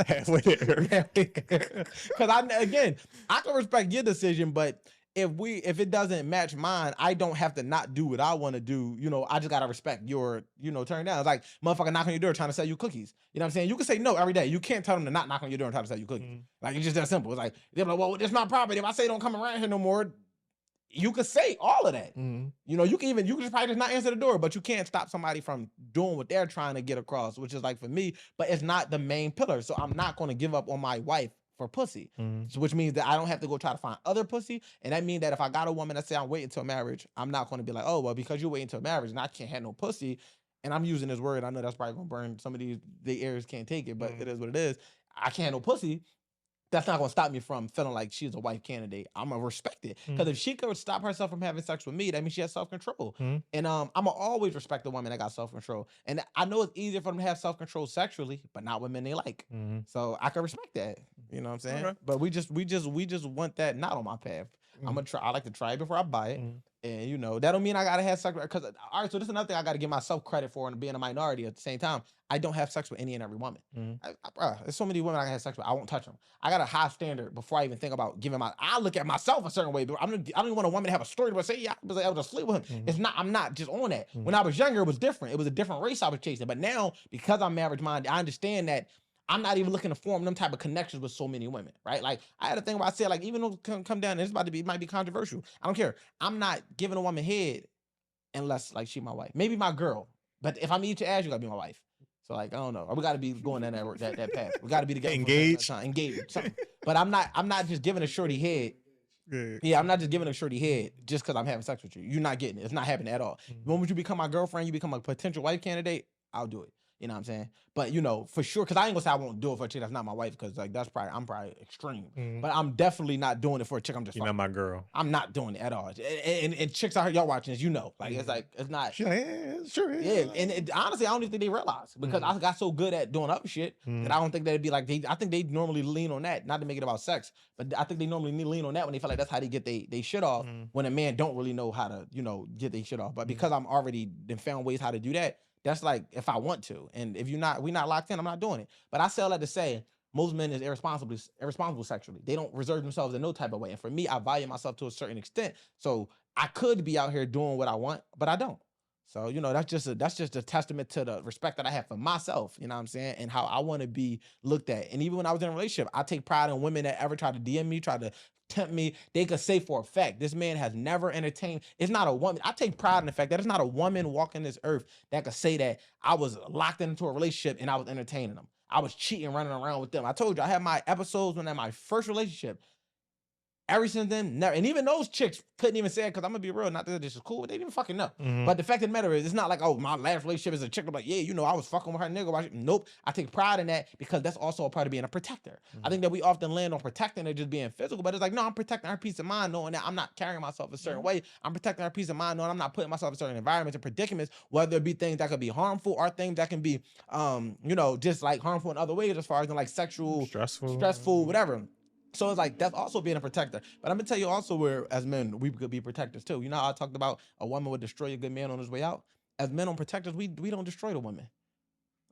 Halfway there. Because I can respect your decision, but if it doesn't match mine, I don't have to not do what I want to do. You know, I just gotta respect your, turn down. It's like motherfucker knocking on your door trying to sell you cookies. You know what I'm saying? You can say no every day. You can't tell them to not knock on your door and try to sell you cookies. Like it's just that simple. It's like they're like, well, it's my property. If I say don't come around here no more, you could say all of that. You know, you can just probably just not answer the door, but you can't stop somebody from doing what they're trying to get across, which is like for me, but it's not the main pillar. So I'm not going to give up on my wife for pussy, so which means that I don't have to go try to find other pussy. And that means that if I got a woman that say I'm waiting until marriage, I'm not going to be like, oh, well, because you're waiting until marriage and I can't have no pussy. And I'm using this word. I know that's probably going to burn some of the ears can't take it, but it is what it is. I can't have no pussy. That's not going to stop me from feeling like she's a wife candidate. I'm going to respect it. Because if she could stop herself from having sex with me, that means she has self-control. And I'm going to always respect the woman that got self-control. And I know it's easier for them to have self-control sexually, but not with men they like. So I can respect that. You know what I'm saying? Okay. But we just want that not on my path. I'm gonna try. I like to try it before I buy it, and that don't mean I gotta have sex. Because all right, so this is another thing I gotta give myself credit for, and being a minority at the same time. I don't have sex with any and every woman. There's so many women I can have sex with. I won't touch them. I got a high standard before I even think about giving my. I look at myself a certain way, but I don't even want a woman to have a story to say, yeah, I was able to sleep with him. It's not. I'm not just on that. When I was younger, it was different. It was a different race I was chasing. But now, because I'm marriage minded, I understand that. I'm not even looking to form them type of connections with so many women, right? Like I had a thing where I said, like, even though it come down, and it's about to be, it might be controversial. I don't care. I'm not giving a woman head unless like she my wife, maybe my girl. But if I'm eat your ass, you gotta be my wife. So like I don't know. We gotta be going down that path. We gotta be together. Engaged. Something. But I'm not just giving a shorty head. Yeah, I'm not just giving a shorty head just because I'm having sex with you. You're not getting it. It's not happening at all. The moment you become my girlfriend, you become a potential wife candidate. I'll do it. You know what I'm saying? But, for sure, because I ain't going to say I won't do it for a chick that's not my wife, because, like, I'm probably extreme. But I'm definitely not doing it for a chick I'm just You're not my girl. I'm not doing it at all. And chicks out here, y'all watching this, like, it's not. She's like, yeah, sure. Yeah, and honestly, I don't even think they realize, because I got so good at doing other shit that I don't think that'd be like, I think they normally lean on that, not to make it about sex, but I think they normally lean on that when they feel like that's how they get they shit off, when a man don't really know how to, get their shit off. But because I'm already found ways how to do that, that's like if I want to, and if we're not locked in, I'm not doing it. But I say all that to say, most men is irresponsible sexually. They don't reserve themselves in no type of way. And for me, I value myself to a certain extent. So I could be out here doing what I want, but I don't. So that's just a testament to the respect that I have for myself. You know what I'm saying, and how I want to be looked at. And even when I was in a relationship, I take pride in women that ever try to DM me, try to tempt me. They could say for a fact, this man has never entertained. It's not a woman. I take pride in the fact that it's not a woman walking this earth that could say that I was locked into a relationship and I was entertaining them. I was cheating, running around with them. I told you, I had my episodes when I had my first relationship. Ever since then, never. And even those chicks couldn't even say it, because I'm going to be real, not that this is cool, they didn't even fucking know. But the fact of the matter is, it's not like, oh, my last relationship is a chick, I'm like, yeah, I was fucking with her nigga. Nope. I take pride in that, because that's also a part of being a protector. I think that we often land on protecting and just being physical, but it's like, no, I'm protecting her peace of mind, knowing that I'm not carrying myself a certain way. I'm protecting her peace of mind, knowing I'm not putting myself in certain environments and predicaments, whether it be things that could be harmful or things that can be, just like harmful in other ways, as far as in like sexual, stressful, whatever. So it's like, that's also being a protector. But I'm going to tell you also where, as men, we could be protectors too. How I talked about a woman would destroy a good man on his way out? As men on protectors, we don't destroy the women.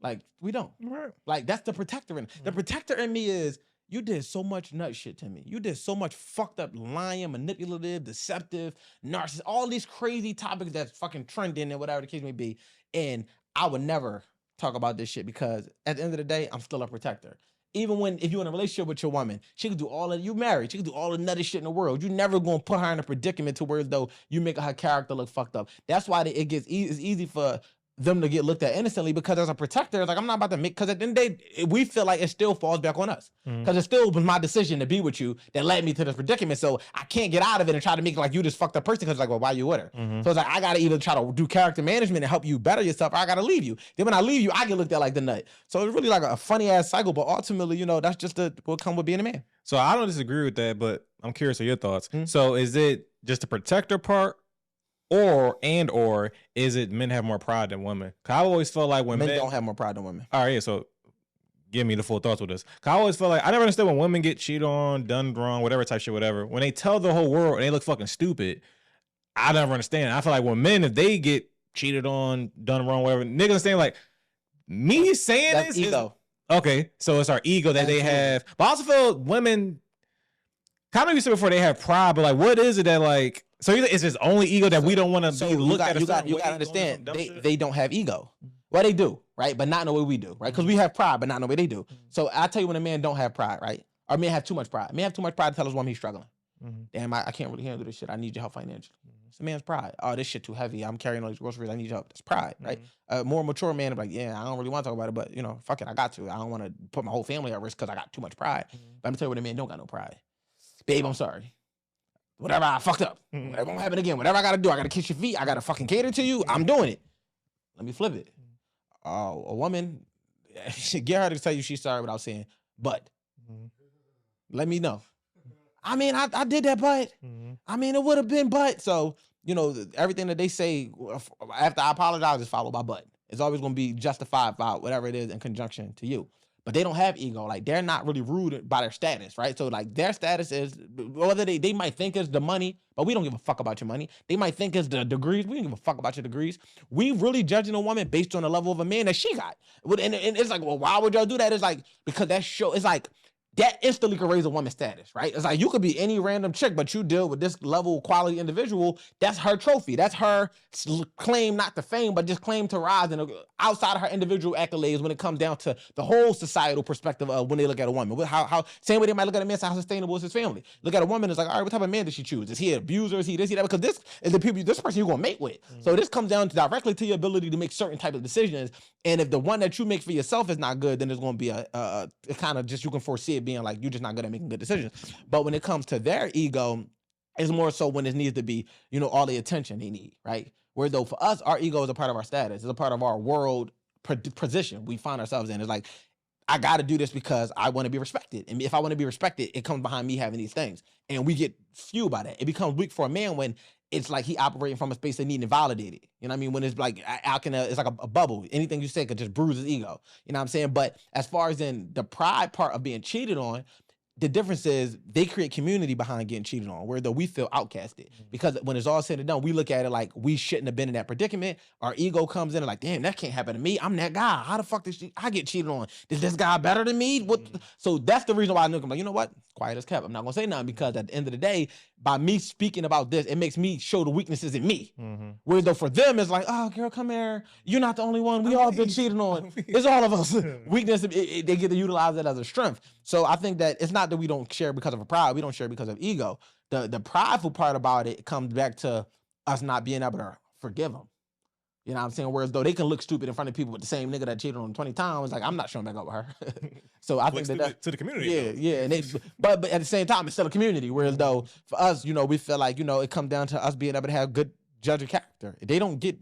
Like, we don't. Right. Like, that's the protector in. The protector in me is, you did so much nut shit to me. You did so much fucked up, lying, manipulative, deceptive, narcissist, all these crazy topics that's fucking trending and whatever the case may be. And I would never talk about this shit, because at the end of the day, I'm still a protector. Even if you're in a relationship with your woman, she could do you married, she could do all the nutty shit in the world. You're never going to put her in a predicament to where though you make her character look fucked up. That's why it's easy for them to get looked at innocently, because as a protector, like, I'm not about to make, because at the end of the day, we feel like it still falls back on us, because it still was my decision to be with you that led me to this predicament. So I can't get out of it and try to make it like you just fucked up person, because like, well, why you with her? So it's like, I gotta either try to do character management and help you better yourself, or I gotta leave you. Then when I leave you, I get looked at like the nut. So it's really like a funny ass cycle, but ultimately, that's just what come with being a man. So I don't disagree with that, but I'm curious of your thoughts. So is it just the protector part, or is it men have more pride than women? Cause I always felt like when men don't have more pride than women. All right, so give me the full thoughts with this. Cause I always feel like I never understood when women get cheated on, done wrong, whatever type shit, whatever. When they tell the whole world and they look fucking stupid, I never understand. I feel like when men, if they get cheated on, done wrong, whatever, niggas understand like me saying That's this ego. is okay. So it's our ego that they have. But I also feel women kind of you said before they have pride, but like what is it that like so it's his only ego that we don't want to be looked at. You got to understand they don't have ego. Well, they do, right? But not in the way we do, right? Because we have pride, but not in the way they do. So I tell you when a man don't have pride, right? Or men have too much pride. Men have too much pride to tell his woman he's struggling. Damn, I can't really handle this shit. I need your help financially. It's a man's pride. Oh, this shit too heavy. I'm carrying all these groceries. I need your help. That's pride, right? A more mature man is like, yeah, I don't really want to talk about it, but you know, fuck it, I got to. I don't want to put my whole family at risk because I got too much pride. But I'm gonna tell you what, a man don't got no pride. Babe, I'm sorry. Whatever, I fucked up. Whatever won't happen again. Whatever I gotta do, I gotta kiss your feet. I gotta fucking cater to you. I'm doing it. Let me flip it. A woman, get her to tell you she's sorry without saying, but. Let me know. I mean, I did that, but I mean, it would have been, but. So, you know, everything that they say after I apologize is followed by but. It's always going to be justified by whatever it is in conjunction to you. But they don't have ego. Like, they're not really ruled by their status, right? So, like, their status is, whether they might think it's the money, but we don't give a fuck about your money. They might think it's the degrees. We don't give a fuck about your degrees. We really judging a woman based on the level of a man that she got. And it's like, well, why would y'all do that? It's like, because that show, it's like, that instantly could raise a woman's status, right? It's like you could be any random chick, but you deal with this level quality individual. That's her trophy. That's her claim, not to fame, but just claim to rise and outside of her individual accolades when it comes down to the whole societal perspective of when they look at a woman. How same way they might look at a man, so how sustainable is his family? Look at a woman, it's like, all right, what type of man does she choose? Is he an abuser? Is he this, he that? Because this is the people, this person you're gonna mate with. So this comes down to directly to your ability to make certain type of decisions. And if the one that you make for yourself is not good, then there's gonna be a kind of just, you can foresee it being like you're just not good at making good decisions. But when it comes to their ego, it's more so when it needs to be, you know, all the attention they need, right? Where though for us, our ego is a part of our status, it's a part of our world position we find ourselves in. It's like, I got to do this because I want to be respected. And if I want to be respected, it comes behind me having these things. And we get fueled by that. It becomes weak for a man when it's like he operating from a space of needing validated. You know what I mean? When it's like, it's like a bubble. Anything you say could just bruise his ego. You know what I'm saying? But as far as in the pride part of being cheated on, the difference is they create community behind getting cheated on, where though we feel outcasted. Because when it's all said and done, we look at it like we shouldn't have been in that predicament. Our ego comes in and like, damn, that can't happen to me. I'm that guy. How the fuck did I get cheated on? Is this guy better than me? What? So that's the reason why I'm like, you know what? Quiet as kept. I'm not gonna say nothing, because at the end of the day, by me speaking about this, it makes me show the weaknesses in me. Whereas though for them, it's like, oh, girl, come here. You're not the only one. We all been cheated on. It's all of us. Weakness, they get to utilize it as a strength. So I think that it's not that we don't share because of a pride. We don't share because of ego. The prideful part about it comes back to us not being able to forgive them. You know what I'm saying? Whereas though they can look stupid in front of people with the same nigga that cheated on them 20 times, like, I'm not showing back up with her. So I think that to the community. Yeah. And but at the same time, it's still a community. Whereas though for us, you know, we feel like, you know, it comes down to us being able to have good judge of character. They don't get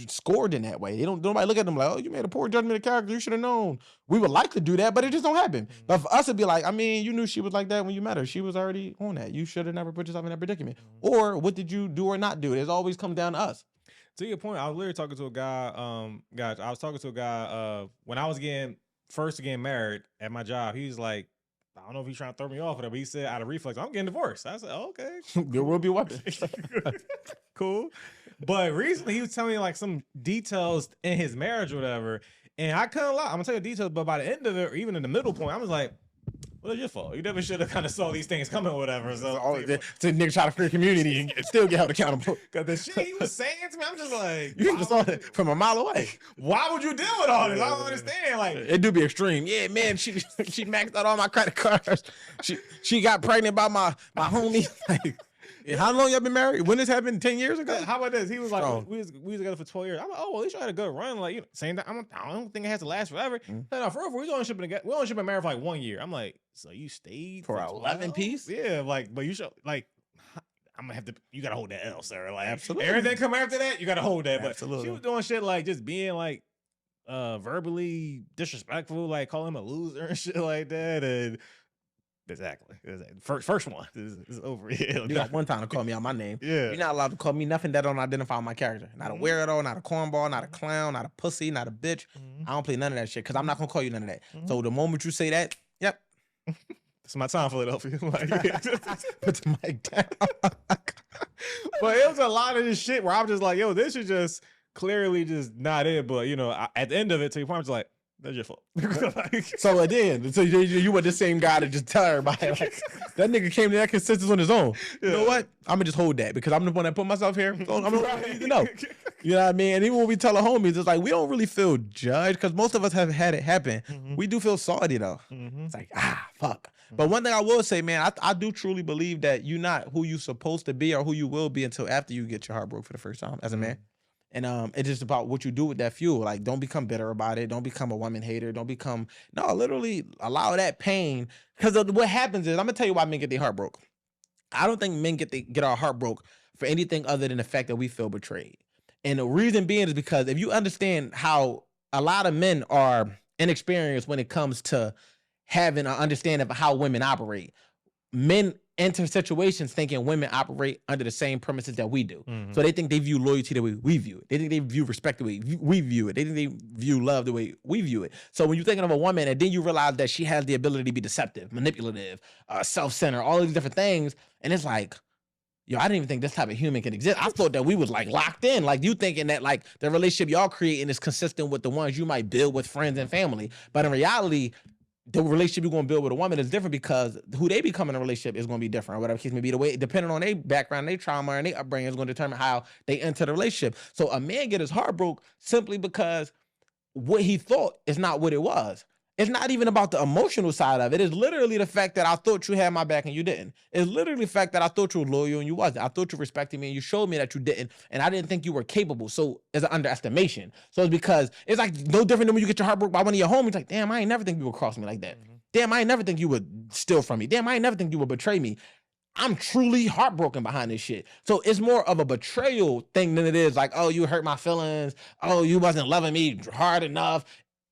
scored in that way. Nobody look at them like, oh, you made a poor judgment of character. You should have known. We would like to do that, but it just don't happen. But for us, it'd be like, I mean, you knew she was like that when you met her. She was already on that. You should have never put yourself in that predicament. Or what did you do or not do? It's always come down to us. To your point, I was literally talking to a guy. I was talking to a guy when I was getting married at my job. He was like, I don't know if he's trying to throw me off or whatever. He said out of reflex, I'm getting divorced. I said, oh, okay. There will be weapons. Cool. But recently he was telling me like some details in his marriage or whatever. And I couldn't lie. I'm gonna tell you the details, but by the end of it, or even in the middle point, I was like, well, it's your fault. You never should have kind of saw these things coming or whatever. So to nigga try to create community and still get held accountable. Because the shit he was saying to me, I'm just like, you just saw it from a mile away. Why would you deal with all this? I don't understand. Like, it do be extreme. Yeah, man, she maxed out all my credit cards. She got pregnant by my homie. Like, how long y'all been married? When this happened? 10 years ago? How about this? He was like, we was together for 12 years. I'm like, oh, well, at least you had a good run. Like, you know, same time. I don't think it has to last forever. No, for real, we only shipping together. We only shipping married for like 1 year. I'm like, so you stayed for 11 piece? Yeah, like, but you should like. I'm gonna have to. You gotta hold that L, sir. Like, absolutely. Everything come after that, you gotta hold that. Absolutely. But she was doing shit like just being like verbally disrespectful, like calling him a loser and shit like that, and Exactly. First one is over. Yeah, You got one time to call me out my name. Yeah. You're not allowed to call me nothing that don't identify my character. Not a weirdo, not a cornball, not a clown, not a pussy, not a bitch. I don't play none of that shit because I'm not gonna call you none of that. So the moment you say that, yep. It's my time, Philadelphia. Like, Put the mic down. but it was a lot of this shit where I'm just like, yo, this is just clearly just not it. But you know, at the end of it, to your point, I'm just like, that's your fault. So at the end, so you were the same guy to just tell everybody like, that nigga came to that consensus on his own. You know what? I'm gonna just hold that because I'm the one that put myself here. So I'm the one that needs to know. You know what I mean? And even when we tell the homies, it's like we don't really feel judged because most of us have had it happen. We do feel salty though. It's like fuck. But one thing I will say, man, I do truly believe that you're not who you supposed to be or who you will be until after you get your heart broke for the first time as a man. And it's just about what you do with that fuel. Like, don't become bitter about it. Don't become a woman hater. Don't become, no, literally allow that pain. Because what happens is, I'm going to tell you why men get their heart broke. I don't think men get our heart broke for anything other than the fact that we feel betrayed. And the reason being is because if you understand how a lot of men are inexperienced when it comes to having an understanding of how women operate, men enter situations thinking women operate under the same premises that we do. So they think they view loyalty the way we view it. They think they view respect the way we view it. They think they view love the way we view it. So when you're thinking of a woman and then you realize that she has the ability to be deceptive, manipulative, self-centered, all these different things, and it's like, yo, I didn't even think this type of human could exist. I thought that we was like locked in, like you thinking that like the relationship y'all creating is consistent with the ones you might build with friends and family. But in reality, the relationship you're going to build with a woman is different because who they become in a relationship is going to be different or whatever case may be. The way, depending on their background, their trauma, and their upbringing is going to determine how they enter the relationship. So a man get his heart broke simply because what he thought is not what it was. It's not even about the emotional side of it. It's literally the fact that I thought you had my back and you didn't. It's literally the fact that I thought you were loyal and you wasn't. I thought you respected me and you showed me that you didn't. And I didn't think you were capable. So it's an underestimation. So it's because it's like no different than when you get your heart broke by one of your homies. Like, damn, I ain't never think you would cross me like that. Damn, I ain't never think you would steal from me. Damn, I ain't never think you would betray me. I'm truly heartbroken behind this shit. So it's more of a betrayal thing than it is like, oh, you hurt my feelings. Oh, you wasn't loving me hard enough.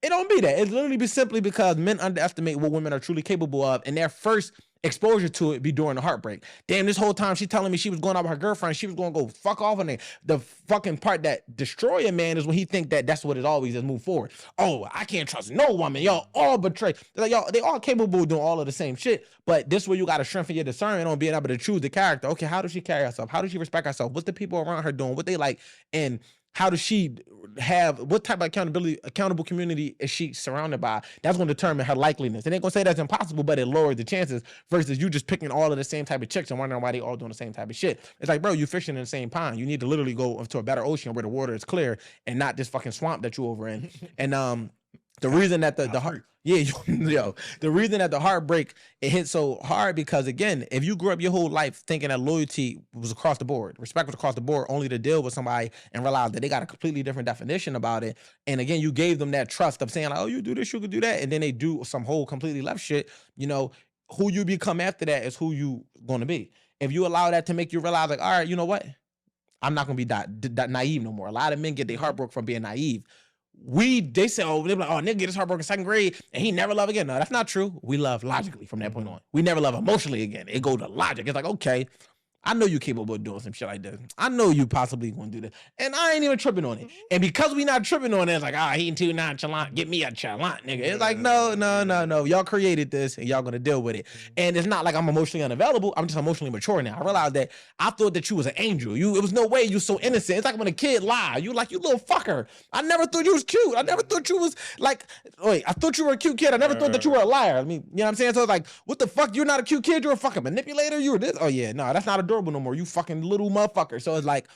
It don't be that. It's literally simply because men underestimate what women are truly capable of, and their first exposure to it be during the heartbreak. Damn, this whole time she telling me she was going out with her girlfriend, she was going to go fuck off on it. The fucking part that destroy a man is when he think that that's what it always is, move forward. Oh, I can't trust no woman. Y'all all betray. They're like, y'all, they all capable of doing all of the same shit, but this way you got to strengthen your discernment on being able to choose the character. Okay, how does she carry herself? How does she respect herself? What's the people around her doing? What they like? And how does she have, what type of accountable community is she surrounded by? That's going to determine her likeliness. It ain't going to say that's impossible, but it lowers the chances versus you just picking all of the same type of chicks and wondering why they all doing the same type of shit. It's like, bro, you fishing in the same pond. You need to literally go into a better ocean where the water is clear and not this fucking swamp that you over in. And the reason that the heart, the reason that the heartbreak, it hits so hard because again, if you grew up your whole life thinking that loyalty was across the board, respect was across the board, only to deal with somebody and realize that they got a completely different definition about it. And again, you gave them that trust of saying like, oh, you do this, you could do that. And then they do some whole completely left shit. You know, who you become after that is who you going to be. If you allow that to make you realize like, all right, you know what? I'm not going to be that naive no more. A lot of men get their heart broke from being naive. They say, oh, they're like, oh, nigga get his heart broken second grade and he never love again. No, that's not true. We love logically from that point on. We never love emotionally again. It go to logic. It's like, okay, I know you capable of doing some shit like this. I know you possibly gonna do this. And I ain't even tripping on it. And because we not tripping on it, it's like, he too nonchalant. Get me a chalant, nigga. It's like, no. Y'all created this and y'all gonna deal with it. And it's not like I'm emotionally unavailable. I'm just emotionally mature now. I realized that I thought that you was an angel. It was no way you so innocent. It's like when a kid lie. You like, you little fucker. I never thought you was cute. I never thought you was like, wait, I thought you were a cute kid. I never thought that you were a liar. I mean, you know what I'm saying? So it's like, what the fuck? You're not a cute kid. You're a fucking manipulator. You were this. Oh yeah, no, that's not adorable no more. You fucking little motherfucker. So it's like,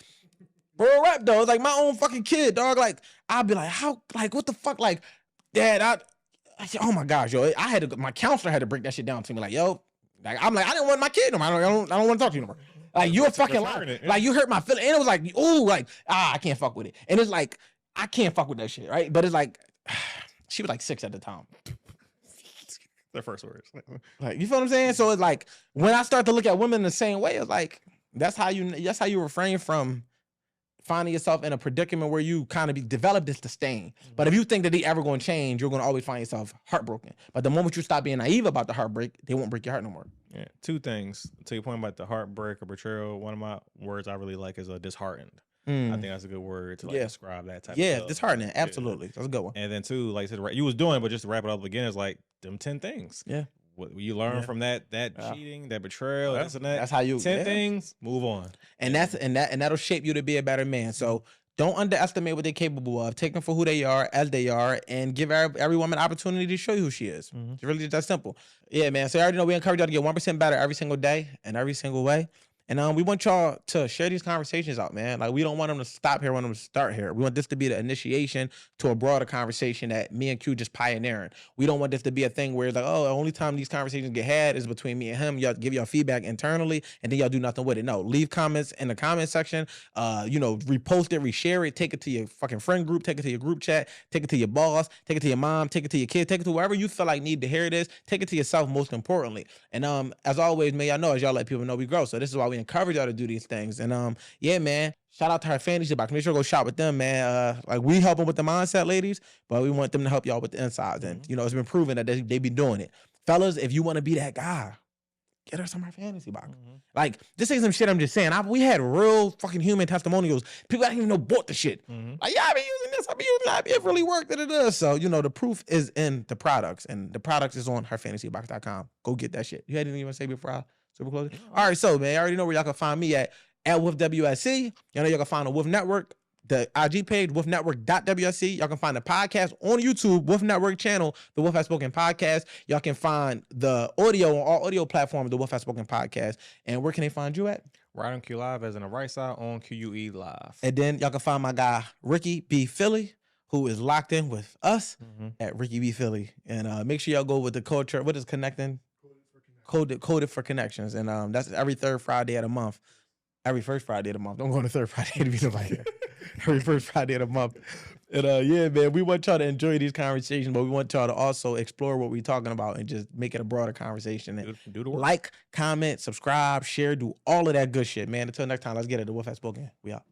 bro, rap though. It's like my own fucking kid, dog. Like I'll be like, how? Like what the fuck? Like, Dad, I said, oh my gosh, yo, my counselor had to break that shit down to me. Like, yo, like I'm like, I didn't want my kid no more. I don't want to talk to you no more. Like you a fucking liar. Like you hurt my feelings. And it was like, ooh, like I can't fuck with it. And it's like I can't fuck with that shit, right? But it's like she was like 6 at the time. Their first words. Like, you feel what I'm saying? So it's like when I start to look at women the same way, it's like that's how you refrain from finding yourself in a predicament where you kind of develop this disdain. But if you think that they ever going to change, you're going to always find yourself heartbroken. But the moment you stop being naive about the heartbreak, they won't break your heart no more. Yeah, two things. To your point about the heartbreak or betrayal, one of my words I really like is disheartened. I think that's a good word to describe that type of stuff. Disheartening. Absolutely. That's a good one. And then two, like I said, you was doing, but just to wrap it up again, is like them 10 things. Yeah. What you learn from that cheating, that betrayal, that's how you 10 things, move on. And that'll shape you to be a better man. So don't underestimate what they're capable of. Take them for who they are, as they are, and give every woman an opportunity to show you who she is. It's really just that simple. Yeah, man. So I already know we encourage y'all to get 1% better every single day and every single way. And we want y'all to share these conversations out, man. Like, we don't want them to stop here. We want them to start here. We want this to be the initiation to a broader conversation that me and Q just pioneering. We don't want this to be a thing where it's like, oh, the only time these conversations get had is between me and him. Y'all give y'all feedback internally, and then y'all do nothing with it. No, leave comments in the comment section. Repost it, reshare it, take it to your fucking friend group, take it to your group chat, take it to your boss, take it to your mom, take it to your kid, take it to wherever you feel like need to hear this. Take it to yourself, most importantly. And as always, man, y'all know as y'all let people know we grow. So this is why we encourage y'all to do these things. And yeah, man, shout out to our fantasy box. Make sure to go shop with them, man. Like, we help them with the mindset, ladies, but we want them to help y'all with the insides. And it's been proven that they be doing it. Fellas, if you want to be that guy, get her some of our fantasy box. Like, this ain't some shit I'm just saying. We had real fucking human testimonials. People I didn't even know bought the shit. Like, yeah, I've been using this. I've been using that. It really worked. So, the proof is in the products, and the products is on herfantasybox.com. Go get that shit. You hadn't even say before I super close. All right, so, man, I already know where y'all can find me at WoofWSC. Y'all know y'all can find the Woof Network, the IG page, woofnetwork.wsc. Y'all can find the podcast on YouTube, Woof Network channel, the Woof Has Spoken podcast. Y'all can find the audio on all audio platforms, the Woof Has Spoken podcast. And where can they find you at? Right on Q Live, as in the right side on QUE Live. And then y'all can find my guy, Ricky B. Philly, who is locked in with us at Ricky B. Philly. And make sure y'all go with the culture. What is connecting? Coded for Connections. And that's every third Friday of the month. Every first Friday of the month. Don't go on the third Friday to be nobody. Every first Friday of the month. And yeah, man, we want y'all to enjoy these conversations, but we want y'all to also explore what we're talking about and just make it a broader conversation. And do the work. Like, comment, subscribe, share, do all of that good shit, man. Until next time, let's get it. The Wolf Has Spoken. We out.